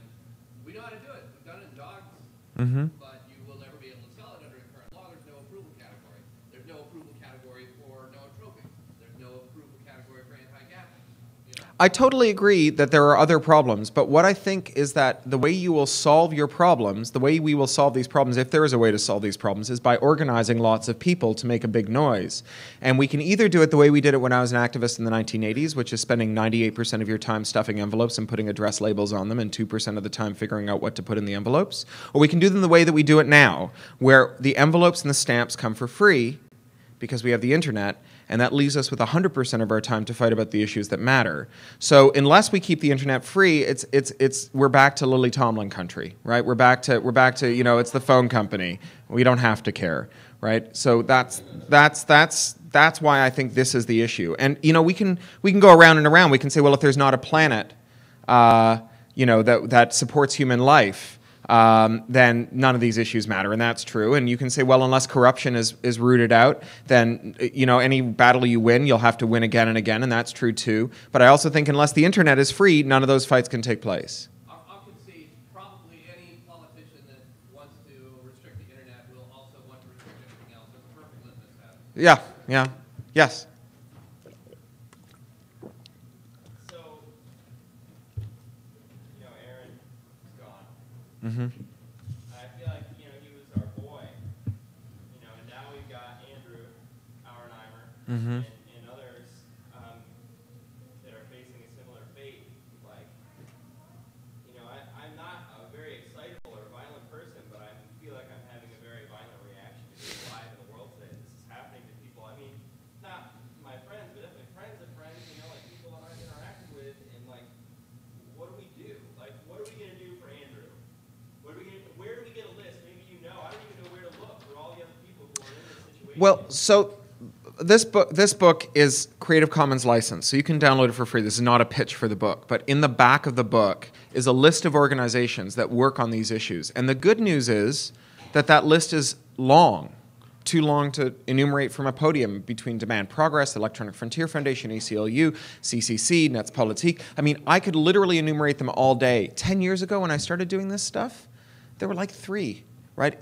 we know how to do it. We've done it in dogs, but you will never be able to sell it under the current law. There's no approval category. There's no approval category for nootropics. There's no approval category for anti-gastrics. You know?
I totally agree that there are other problems, but what I think is that the way you will solve your problems, the way we will solve these problems, if there is a way to solve these problems, is by organizing lots of people to make a big noise. And we can either do it the way we did it when I was an activist in the 1980s, which is spending 98% of your time stuffing envelopes and putting address labels on them and 2% of the time figuring out what to put in the envelopes, or we can do them the way that we do it now, where the envelopes and the stamps come for free because we have the internet, and that leaves us with 100% of our time to fight about the issues that matter. So unless we keep the internet free, we're back to Lily Tomlin country, right? We're back to it's the phone company. We don't have to care, right? So that's why I think this is the issue. And we can go around and around. We can say, well, if there's not a planet, that supports human life, then none of these issues matter, and that's true. And you can say, well, unless corruption is rooted out, then any battle you win, you'll have to win again and again, and that's true too. But I also think unless the internet is free, none of those fights can take place.
I'll concede probably any politician that wants to restrict the internet will also want to restrict everything else. It's a perfect litmus test.
Yeah, yes. Mm-hmm.
I feel like, he was our boy, and now we've got Andrew, Auernheimer,
mm-hmm.
and others that are facing a similar fate. Like, I'm not a very excitable or violent person, but I feel like I'm having a very violent reaction to being alive in the world today. This is happening to people. I mean, not my friends, but definitely friends of friends, like people that I've interacted with, and like, what do we do? Like, what are we going to do for Andrew? Where do we get a list? Maybe I don't even know where to look for all the other people who are in this situation.
Well, so this book is Creative Commons licensed, so you can download it for free. This is not a pitch for the book, but in the back of the book is a list of organizations that work on these issues. And the good news is that list is long. Too long to enumerate from a podium between Demand Progress, Electronic Frontier Foundation, ACLU, CCC, Netzpolitik. I mean, I could literally enumerate them all day. 10 years ago when I started doing this stuff, there were like 3, right?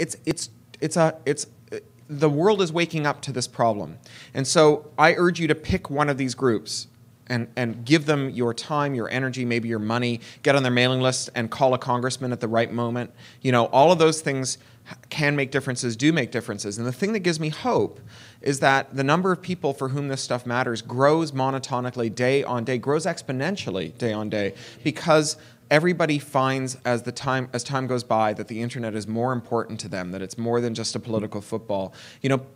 The world is waking up to this problem. And so I urge you to pick one of these groups and give them your time, your energy, maybe your money, get on their mailing list and call a congressman at the right moment. All of those things can make differences, do make differences. And the thing that gives me hope is that the number of people for whom this stuff matters grows monotonically day on day, grows exponentially day on day, because everybody finds as time goes by that the internet is more important to them, that it's more than just a political football.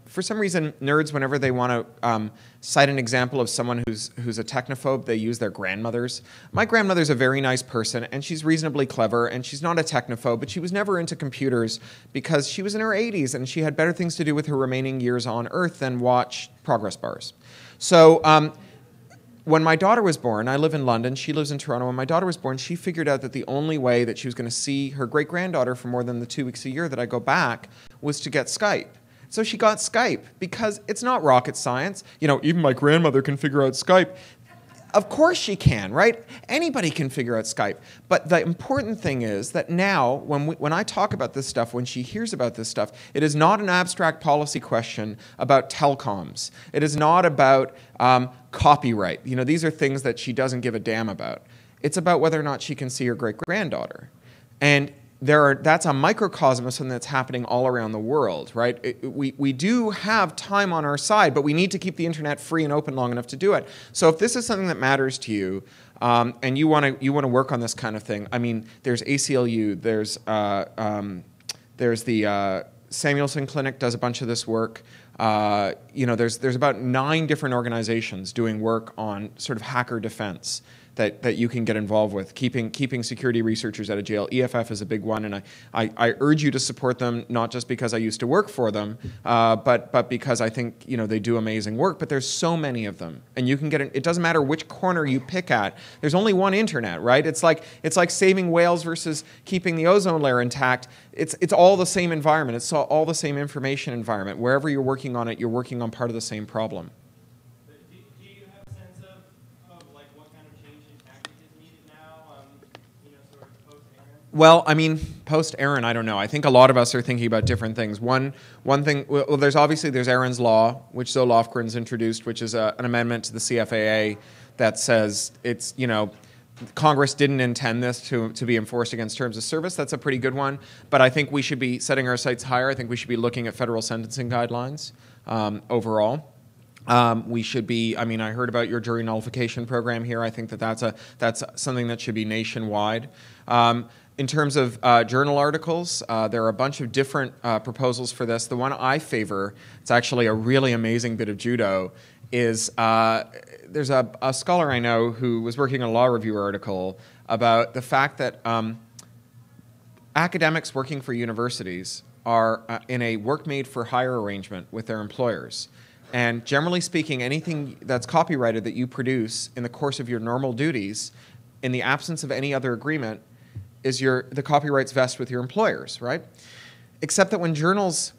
For some reason, nerds, whenever they want to cite an example of someone who's a technophobe, they use their grandmothers. My grandmother's a very nice person, and she's reasonably clever, and she's not a technophobe, but she was never into computers because she was in her 80s, and she had better things to do with her remaining years on Earth than watch progress bars. So when my daughter was born, I live in London, she lives in Toronto. When my daughter was born, she figured out that the only way that she was going to see her great-granddaughter for more than the 2 weeks a year that I go back was to get Skype. So she got Skype because it's not rocket science. Even my grandmother can figure out Skype. Of course she can, right? Anybody can figure out Skype. But the important thing is that now, when I talk about this stuff, when she hears about this stuff, it is not an abstract policy question about telecoms. It is not about copyright. These are things that she doesn't give a damn about. It's about whether or not she can see her great-granddaughter. And that's a microcosm of something that's happening all around the world, right? We do have time on our side, but we need to keep the internet free and open long enough to do it. So if this is something that matters to you, and you want to work on this kind of thing, I mean, there's ACLU, there's the Samuelson Clinic does a bunch of this work. There's about 9 different organizations doing work on sort of hacker defense that you can get involved with, keeping security researchers out of jail. EFF is a big one, and I urge you to support them, not just because I used to work for them, but because I think they do amazing work. But there's so many of them, and you can get it doesn't matter which corner you pick at. There's only one internet, right? It's like saving whales versus keeping the ozone layer intact. It's all the same environment. It's all the same information environment. Wherever you're working on it, you're working on part of the same problem. Well, I mean, post-Aaron, I don't know. I think a lot of us are thinking about different things. One thing, well, there's Aaron's Law, which Zoe Lofgren's introduced, which is an amendment to the CFAA that says it's, Congress didn't intend this to be enforced against terms of service. That's a pretty good one. But I think we should be setting our sights higher. I think we should be looking at federal sentencing guidelines overall. We should be, I heard about your jury nullification program here. I think that's something that should be nationwide. In terms of journal articles, there are a bunch of different proposals for this. The one I favor, it's actually a really amazing bit of judo, is there's a scholar I know who was working on a law review article about the fact that academics working for universities are in a work-made-for-hire arrangement with their employers. And generally speaking, anything that's copyrighted that you produce in the course of your normal duties, in the absence of any other agreement, is the copyrights vest with your employers, right? Except that when journals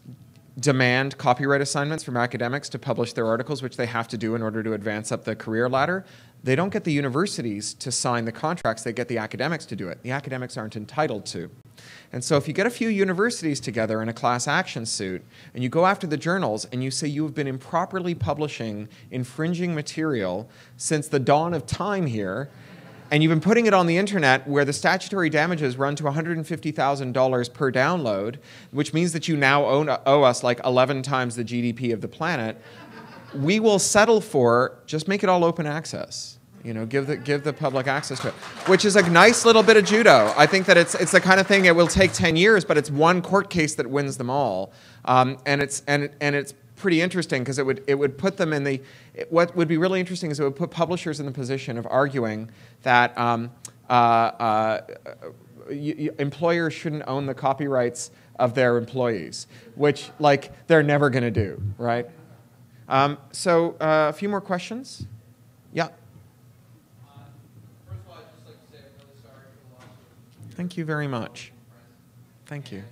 demand copyright assignments from academics to publish their articles, which they have to do in order to advance up the career ladder, they don't get the universities to sign the contracts, they get the academics to do it. The academics aren't entitled to. And so if you get a few universities together in a class action suit, and you go after the journals and you say you have been improperly publishing infringing material since the dawn of time here, and you've been putting it on the internet where the statutory damages run to $150,000 per download, which means that you now owe us like 11 times the GDP of the planet, we will settle for just make it all open access. Give the public access to it, which is a nice little bit of judo. I think that it's the kind of thing it will take 10 years, but it's one court case that wins them all, and it's pretty interesting because it would put them in what would be really interesting is it would put publishers in the position of arguing that employers shouldn't own the copyrights of their employees, which they're never going to do, right? So a few more questions. Yeah.
First of all, I'd just like to say I'm really sorry for the loss of
Thank you very much. Thank you.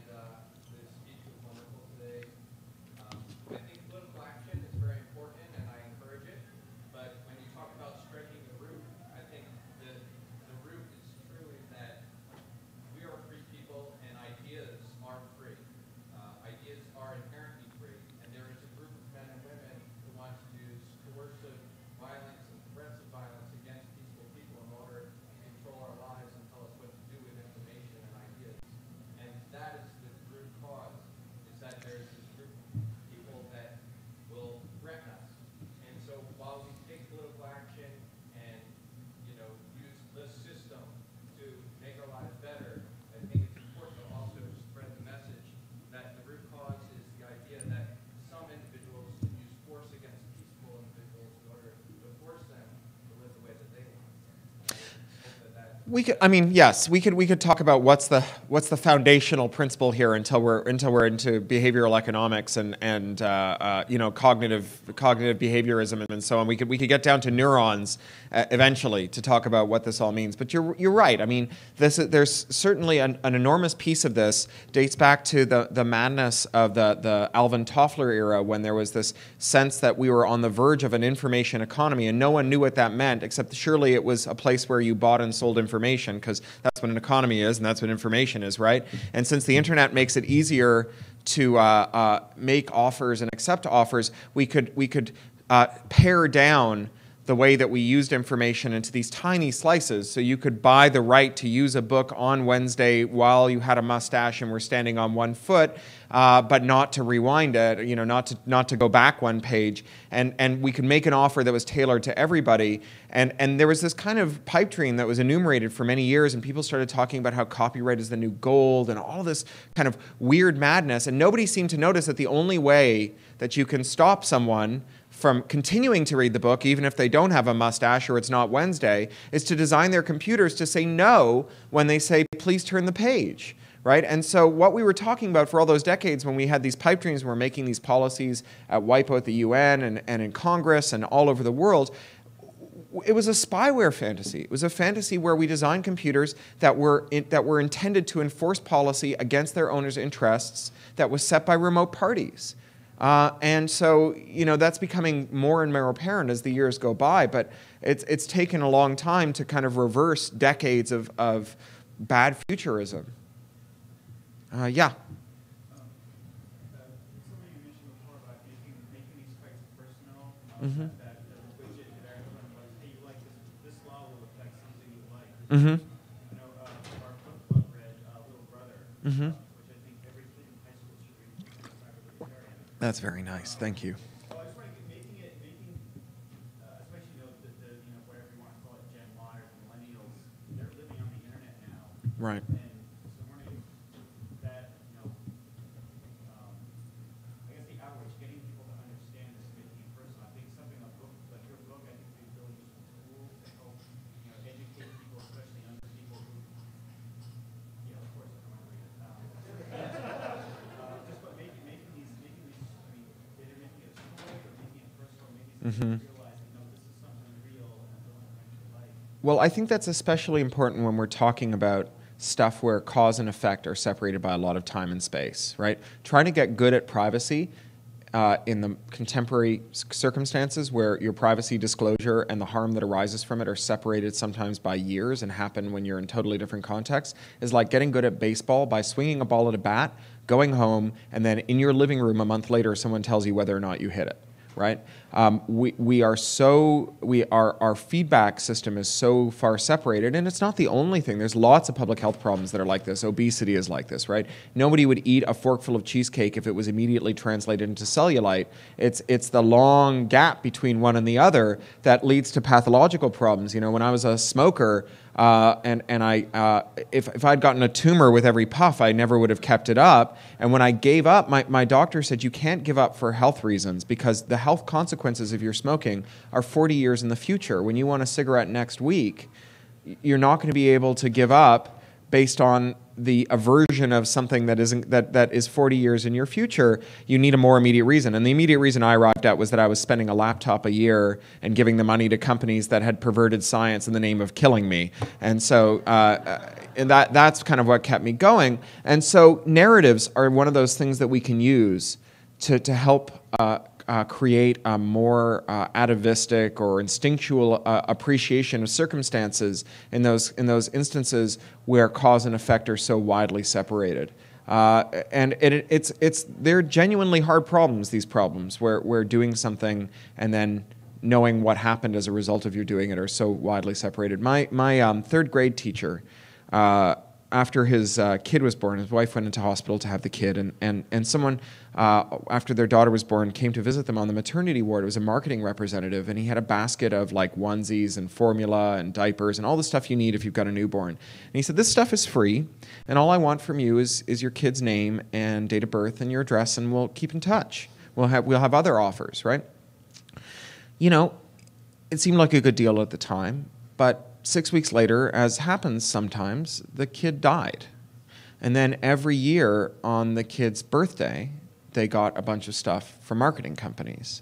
the speech was wonderful today. I think political action is very important, and I encourage it. But when you talk about striking the root, I think the root is truly that we are free people, and ideas aren't free. Ideas are inherently free, and there is a group of men and women who want to use coercive violence and threats of violence against peaceful people in order to control our lives and tell us what to do with information and ideas. And that is the root cause, is that there's this group of people that will threaten us. And so while we take political action and, use the system to make our lives better, I think it's important to also spread the message that the root cause is the idea that some individuals use force against peaceful individuals in order to force them to live the way that they want.
We could, yes, we could talk about what's the foundational principle here until we're into behavioral economics and cognitive behaviorism and so on. We could get down to neurons eventually to talk about what this all means. But you're right. There's certainly an enormous piece of this dates back to the madness of the Alvin Toffler era, when there was this sense that we were on the verge of an information economy, and no one knew what that meant, except surely it was a place where you bought and sold information, because that's what an economy is, and that's what information is, right? And since the internet makes it easier to make offers and accept offers, we could pare down the way that we used information into these tiny slices. So you could buy the right to use a book on Wednesday while you had a mustache and were standing on one foot, but not to rewind it, not to go back one page. And we could make an offer that was tailored to everybody. And there was this kind of pipe dream that was enumerated for many years, and people started talking about how copyright is the new gold and all this kind of weird madness. And nobody seemed to notice that the only way that you can stop someone from continuing to read the book, even if they don't have a mustache or it's not Wednesday, is to design their computers to say no when they say, please turn the page, right? And so what we were talking about for all those decades when we had these pipe dreams and we're making these policies at WIPO at the UN and in Congress and all over the world, it was a spyware fantasy. It was a fantasy where we designed computers that were intended to enforce policy against their owners' interests that was set by remote parties. And so, that's becoming more and more apparent as the years go by, but it's taken a long time to kind of reverse decades of bad futurism. Yeah.
Something you mentioned before about making these fights personal, that the widget that everyone was, hey, you like this
Mm-hmm.
I know our book club read Little Brother,
Mm-hmm.
which I think every kid in high school should read.
That's very nice. Thank you.
Well, I just want to making, especially whatever you want to call it, Gen Y or millennials, they're living on the internet now.
Right.
And so I'm wondering that, I guess the outreach, getting people to understand this, making it personal. I think something like your book, I think would be a really useful tool to help, educate people, especially younger people who, of course, I don't want to read it. Just but making these, I mean, either making it simple or making it personal, making
Mm-hmm.
people realize, this is something real and I don't actually like.
Well, I think that's especially important when we're talking about stuff where cause and effect are separated by a lot of time and space, right? Trying to get good at privacy in the contemporary circumstances where your privacy disclosure and the harm that arises from it are separated sometimes by years and happen when you're in totally different contexts is like getting good at baseball by swinging a ball at a bat, going home, and then in your living room a month later someone tells you whether or not you hit it. Right? Our feedback system is so far separated, and it's not the only thing. There's lots of public health problems that are like this. Obesity is like this, right? Nobody would eat a forkful of cheesecake if it was immediately translated into cellulite. It's the long gap between one and the other that leads to pathological problems. When I was a smoker, if I'd gotten a tumor with every puff, I never would have kept it up. And when I gave up, my doctor said you can't give up for health reasons because the health consequences of your smoking are 40 years in the future. When you want a cigarette next week, you're not going to be able to give up based on the aversion of something that is 40 years in your future. You need a more immediate reason. And the immediate reason I arrived at was that I was spending a laptop a year and giving the money to companies that had perverted science in the name of killing me. And so that's kind of what kept me going. And so narratives are one of those things that we can use to help create a more atavistic or instinctual appreciation of circumstances in those instances where cause and effect are so widely separated. And they're genuinely hard problems, these problems, where doing something and then knowing what happened as a result of your doing it are so widely separated. My third grade teacher, after his kid was born, his wife went into hospital to have the kid, and someone, after their daughter was born, came to visit them on the maternity ward. It was a marketing representative, and he had a basket of like onesies and formula and diapers and all the stuff you need if you've got a newborn. And he said, this stuff is free, and all I want from you is your kid's name and date of birth and your address, and we'll keep in touch. We'll have other offers, right? It seemed like a good deal at the time, but 6 weeks later, as happens sometimes, the kid died. And then every year on the kid's birthday, they got a bunch of stuff from marketing companies.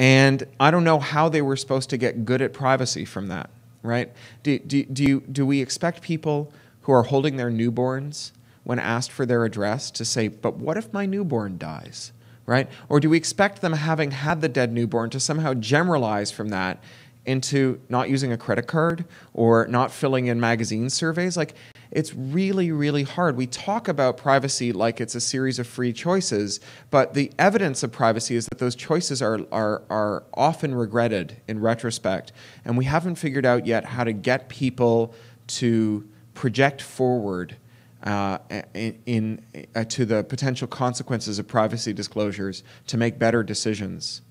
And I don't know how they were supposed to get good at privacy from that, right? Do we expect people who are holding their newborns, when asked for their address, to say, but what if my newborn dies, right? Or do we expect them, having had the dead newborn, to somehow generalize from that into not using a credit card or not filling in magazine surveys? Like, it's really, really hard. We talk about privacy like it's a series of free choices, but the evidence of privacy is that those choices are often regretted in retrospect, and we haven't figured out yet how to get people to project forward to the potential consequences of privacy disclosures to make better decisions.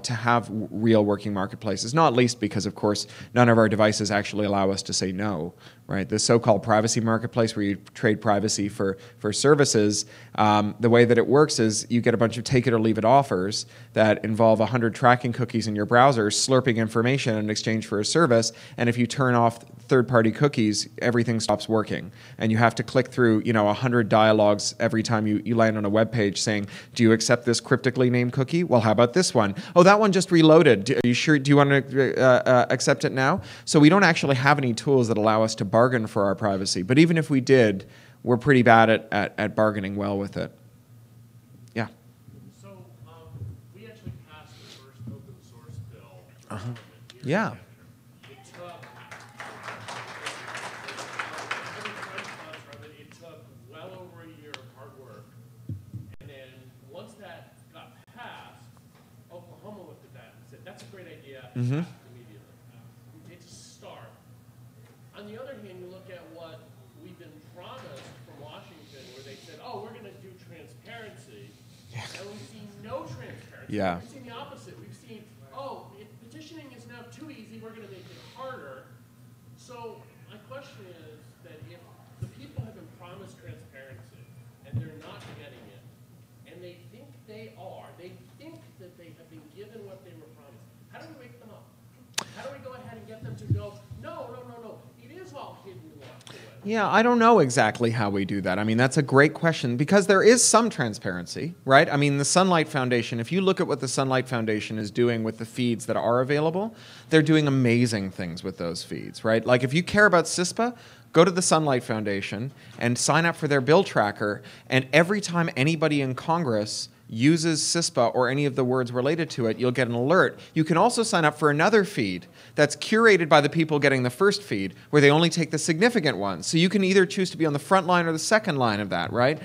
To have real working marketplaces, not least because, of course, none of our devices actually allow us to say no, right? The so-called privacy marketplace where you trade privacy for services, the way that it works is you get a bunch of take-it-or-leave-it offers that involve 100 tracking cookies in your browser slurping information in exchange for a service, and if you turn off third-party cookies, everything stops working. And you have to click through 100 dialogues every time you land on a web page saying, do you accept this cryptically named cookie? Well, how about this one? Oh, that one just reloaded. Are you sure? Do you want to accept it now? So we don't actually have any tools that allow us to bargain for our privacy. But even if we did, we're pretty bad at bargaining well with it. Yeah.
So we actually passed the first open source bill.
Yeah.
It took well over a year of hard work. And then once that got passed, Oklahoma looked at that and said, that's a great idea. Immediately. It's a start. On the other hand, and we've seen no transparency.
Yeah.
We've seen the opposite. We've seen, petitioning is now too easy, we're going to make it harder. So my question is that if the people have been promised transparency and they're not getting it, and they think they think that they have been given what they were promised, how do we wake them up? How do we go ahead and get them to go, no, it is all hidden and locked away?
Yeah, I don't know exactly how we do that. I mean, that's a great question because there is some transparency, right? I mean, the Sunlight Foundation, if you look at what the Sunlight Foundation is doing with the feeds that are available, they're doing amazing things with those feeds, right? Like if you care about CISPA, go to the Sunlight Foundation and sign up for their bill tracker, and every time anybody in Congress uses CISPA or any of the words related to it, you'll get an alert. You can also sign up for another feed that's curated by the people getting the first feed, where they only take the significant ones. So you can either choose to be on the front line or the second line of that, right?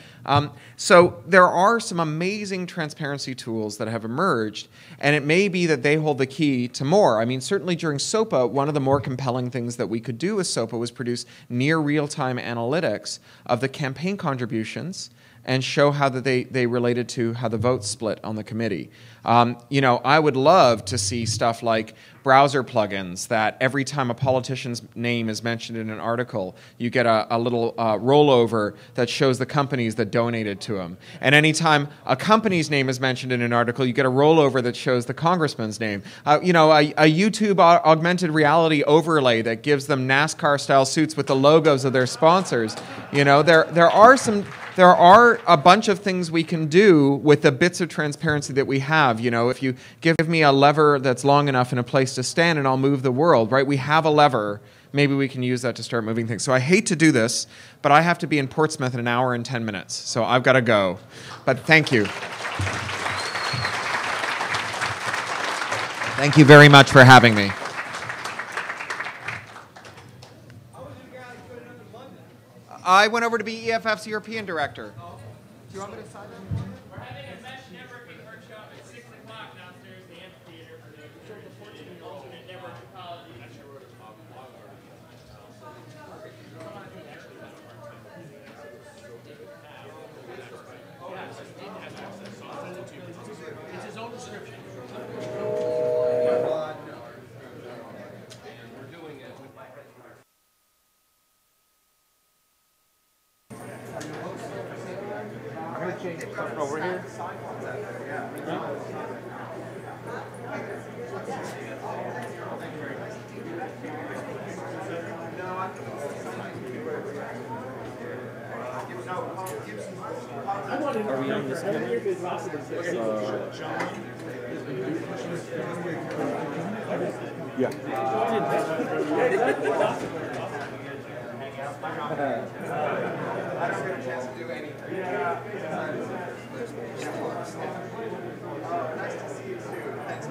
So there are some amazing transparency tools that have emerged, and it may be that they hold the key to more. I mean, certainly during SOPA, one of the more compelling things that we could do with SOPA was produce near real-time analytics of the campaign contributions and show how that they related to how the votes split on the committee. I would love to see stuff like browser plugins that every time a politician's name is mentioned in an article, you get a little rollover that shows the companies that donated to them. And anytime a company's name is mentioned in an article, you get a rollover that shows the congressman's name. A YouTube augmented reality overlay that gives them NASCAR-style suits with the logos of their sponsors. There are a bunch of things we can do with the bits of transparency that we have. If you give me a lever that's long enough and a place to stand and I'll move the world, right? We have a lever. Maybe we can use that to start moving things. So I hate to do this, but I have to be in Portsmouth in an hour and 10 minutes. So I've got to go. But thank you. Thank you very much for having me. I went over to be EFF's European director. Do you want me to sign in?
We're having a mesh networking workshop at 6 o'clock downstairs in the amphitheater for the 14 alternate network topology.
It's his own description.
Over here. Are we on this one? Yeah.
I don't get a chance to do anything. Nice to see you too. Thanks.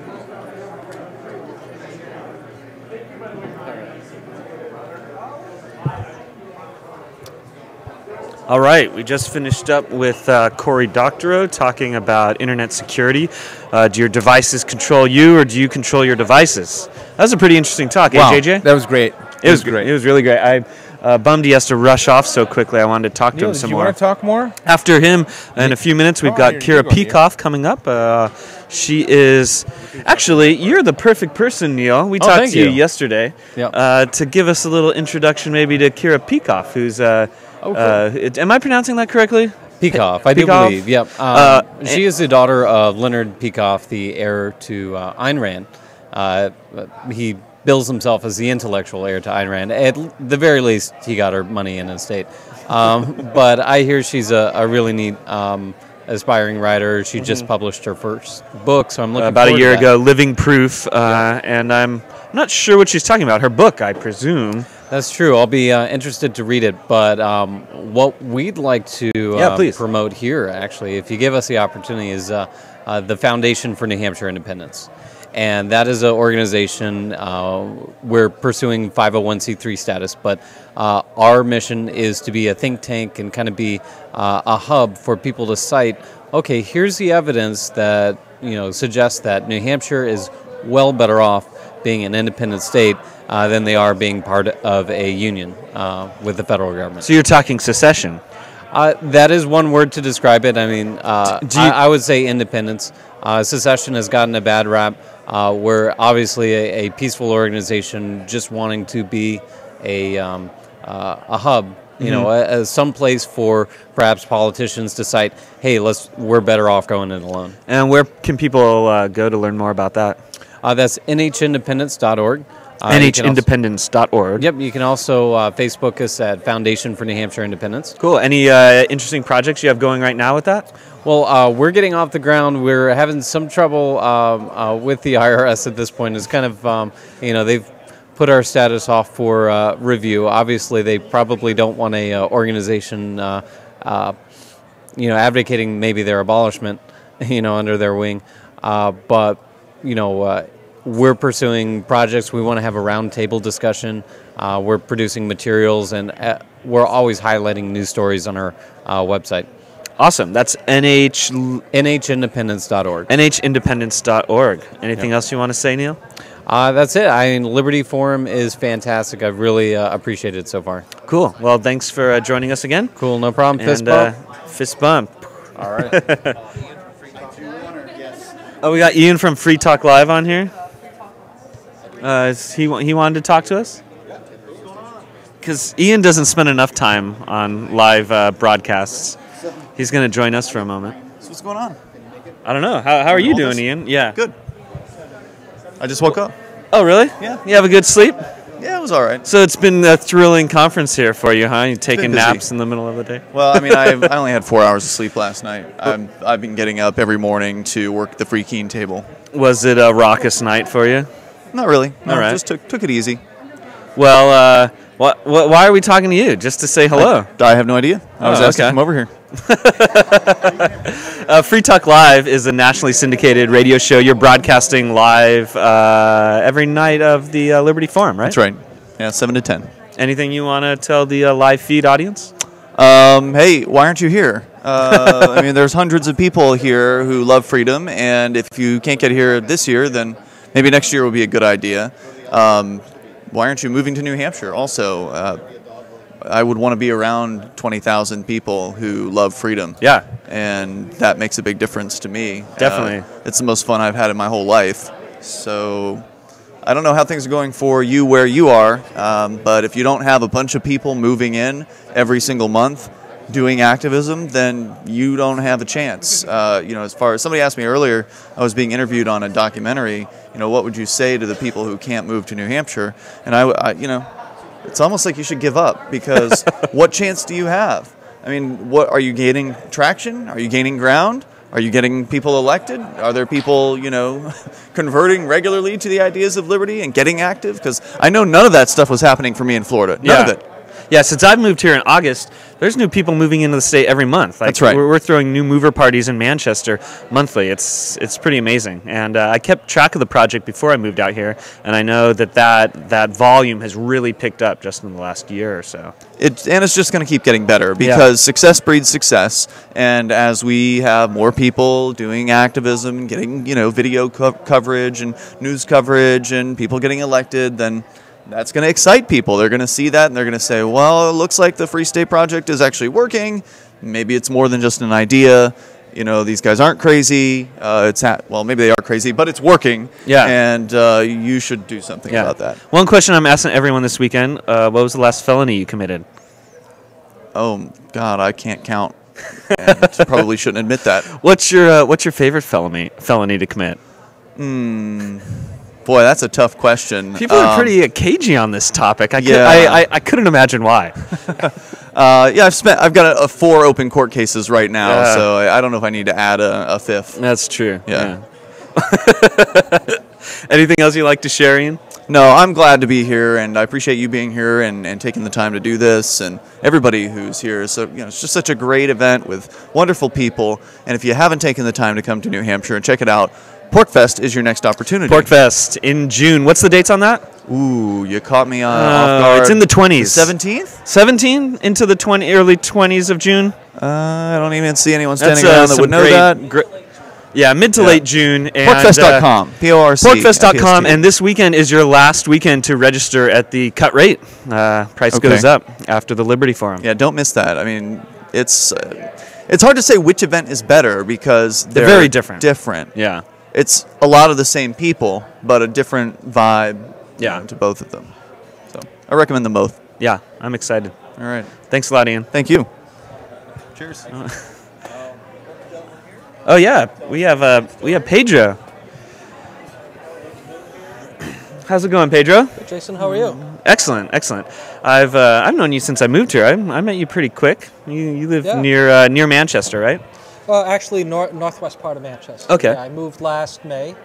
All right, we just finished up with Cory Doctorow talking about internet security. Do your devices control you, or do you control your devices? That was a pretty interesting talk,
Wow,
JJ?
that was great.
It was great. It was really great. I bummed he has to rush off so quickly. I wanted to talk to him some
do you
more.
want to talk more?
After him, in a few minutes, we've got Kira Peikoff coming up. She is... Actually, you're the perfect person, Neil. We talked to you yesterday to give us a little introduction maybe to Kira Peikoff, who's... am I pronouncing that correctly?
Peikoff, I do believe, yep. She is the daughter of Leonard Peikoff, the heir to Ayn Rand. He bills himself as the intellectual heir to Ayn Rand. At the very least, he got her money in estate. But I hear she's a really neat aspiring writer. She just published her first book, so I'm looking
about
forward
a year
to that.
ago, Living Proof, and I'm not sure what she's talking about. Her book, I presume.
That's true. I'll be interested to read it, but what we'd like to promote here, actually, if you give us the opportunity, is the Foundation for New Hampshire Independence. And that is an organization, we're pursuing 501c3 status, but our mission is to be a think tank and kind of be a hub for people to cite, okay, here's the evidence that suggests that New Hampshire is well better off being an independent state than they are being part of a union with the federal government.
So you're talking secession?
That is one word to describe it. I mean, I would say independence. Secession has gotten a bad rap. We're obviously a peaceful organization, just wanting to be a hub. You know, some place for perhaps politicians to cite, hey, we're better off going it alone.
And where can people go to learn more about that?
That's nhindependence.org.
NHindependence.org.
Yep, you can also Facebook us at Foundation for New Hampshire Independence.
Cool. Any interesting projects you have going right now with that?
Well, we're getting off the ground. We're having some trouble with the IRS at this point. It's kind of, they've put our status off for review. Obviously, they probably don't want a organization, advocating maybe their abolishment, under their wing. But we're pursuing projects. We want to have a roundtable discussion. We're producing materials, and we're always highlighting news stories on our website.
Awesome. That's
NHindependence.org.
NHindependence.org. Anything else you want to say, Neil?
That's it. I mean, Liberty Forum is fantastic. I've really appreciated it so far.
Cool. Well, thanks for joining us again.
Cool. No problem. Fist bump.
Fist bump.
All right.
Oh, we got Ian from Free Talk Live on here. He wanted to talk to us? Because Ian doesn't spend enough time on live broadcasts. He's going to join us for a moment.
So what's going on?
I don't know. How are you doing, Ian? Yeah.
Good. I just woke up.
Oh, really?
Yeah.
You have a good sleep?
Yeah, it was all right.
So it's been a thrilling conference here for you, huh? You taking naps in the middle of the day?
Well, I mean, I only had 4 hours of sleep last night. I've been getting up every morning to work the free keen table.
Was it a raucous night for you?
Not really. No,
all right.
Just took it easy.
Well, why are we talking to you? Just to say hello?
I have no idea. I was asked to come over here.
Free Talk Live is a nationally syndicated radio show. You're broadcasting live every night of the Liberty Forum, right?
That's right. Yeah, 7 to 10.
Anything you want to tell the live feed audience?
Hey, why aren't you here? I mean, there's hundreds of people here who love freedom, and if you can't get here this year, then maybe next year will be a good idea. Why aren't you moving to New Hampshire? Also, I would want to be around 20,000 people who love freedom.
Yeah.
And that makes a big difference to me.
Definitely.
It's the most fun I've had in my whole life. So I don't know how things are going for you where you are, but if you don't have a bunch of people moving in every single month doing activism, then you don't have a chance. As far as somebody asked me earlier, I was being interviewed on a documentary, what would you say to the people who can't move to New Hampshire? And I it's almost like you should give up, because what chance do you have? I mean, what are you gaining traction? Are you gaining ground? Are you getting people elected? Are there people, converting regularly to the ideas of liberty and getting active? Because I know none of that stuff was happening for me in Florida. None of it.
Yeah, since I've moved here in August, there's new people moving into the state every month.
That's right.
We're throwing new mover parties in Manchester monthly. It's pretty amazing. And I kept track of the project before I moved out here, and I know that volume has really picked up just in the last year or so.
It's just going to keep getting better, because success breeds success. And as we have more people doing activism, getting video coverage and news coverage, and people getting elected, then that's going to excite people. They're going to see that, and they're going to say, well, it looks like the Free State Project is actually working. Maybe it's more than just an idea. These guys aren't crazy. Maybe they are crazy, but it's working.
Yeah.
And you should do something about that.
One question I'm asking everyone this weekend, what was the last felony you committed?
Oh, God, I can't count. And probably shouldn't admit that.
What's your favorite felony to commit?
Boy, that's a tough question.
People are pretty cagey on this topic. I couldn't imagine why.
I've got 4 open court cases right now, so I don't know if I need to add a 5th.
That's true.
Yeah.
Anything else you'd like to share, Ian?
No, I'm glad to be here, and I appreciate you being here and taking the time to do this, and everybody who's here. So, it's just such a great event with wonderful people, and if you haven't taken the time to come to New Hampshire and check it out, PorcFest is your next opportunity.
PorcFest in June. What's the dates on that?
Ooh, you caught me off guard.
It's in the 20s.
17th?
17 into the early 20s of June.
I don't even see anyone standing around that would know that.
Mid to late June.
PorcFest.com.
PorcFest.com. And this weekend is your last weekend to register at the cut rate. Price goes up after the Liberty Forum.
Yeah, don't miss that. I mean, it's hard to say which event is better because they're
very different.
Yeah, it's a lot of the same people, but a different vibe. To both of them. So I recommend them both.
Yeah, I'm excited.
All right.
Thanks a lot, Ian.
Thank you.
Cheers. Oh yeah, we have Pedro. How's it going, Pedro?
Hey, Jason, how are you?
Excellent. I've known you since I moved here. I met you pretty quick. You live near Manchester, right?
Well, actually, northwest part of Manchester.
Okay.
Yeah, I moved last May,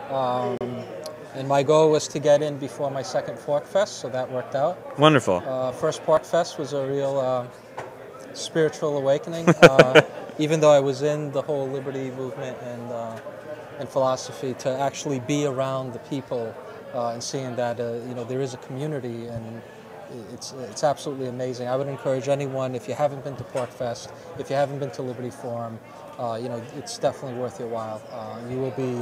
and my goal was to get in before my second Pork Fest, so that worked out.
Wonderful.
First Pork Fest was a real spiritual awakening. Even though I was in the whole liberty movement and philosophy, to actually be around the people and seeing that there is a community, and it's absolutely amazing. I would encourage anyone, if you haven't been to Pork Fest, if you haven't been to Liberty Forum, it's definitely worth your while. You will be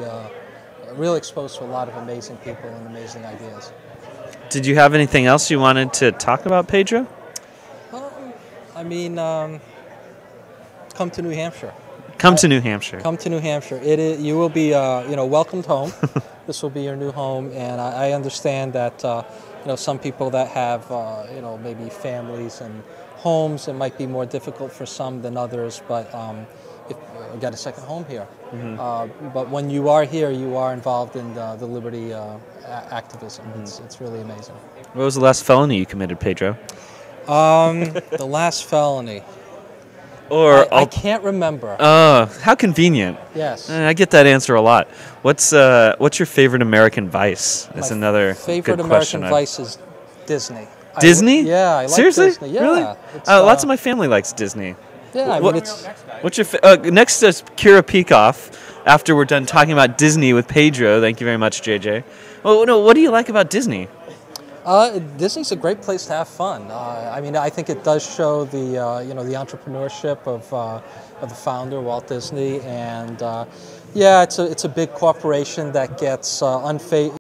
really exposed to a lot of amazing people and amazing ideas.
Did you have anything else you wanted to talk about, Pedro?
Come to New Hampshire.
Come to New Hampshire.
Come to New Hampshire. You will be, welcomed home. This will be your new home, and I understand that, some people that have, maybe families and homes, it might be more difficult for some than others, but got a second home here. Mm-hmm. But when you are here, you are involved in the liberty activism. Mm-hmm. It's really amazing.
What was the last felony you committed, Pedro?
The last felony. I can't remember.
How convenient.
Yes.
I get that answer a lot. What's your favorite American vice? That's another
favorite
good
American
question.
vice is Disney.
Disney?
I like
Seriously?
Disney. Yeah.
Really? Lots of my family likes Disney.
Yeah,
what's your next is Kira Peikoff. After we're done talking about Disney with Pedro, thank you very much, JJ. Well, no, what do you like about Disney?
Disney's a great place to have fun. I think it does show the the entrepreneurship of the founder, Walt Disney, and it's a big corporation that gets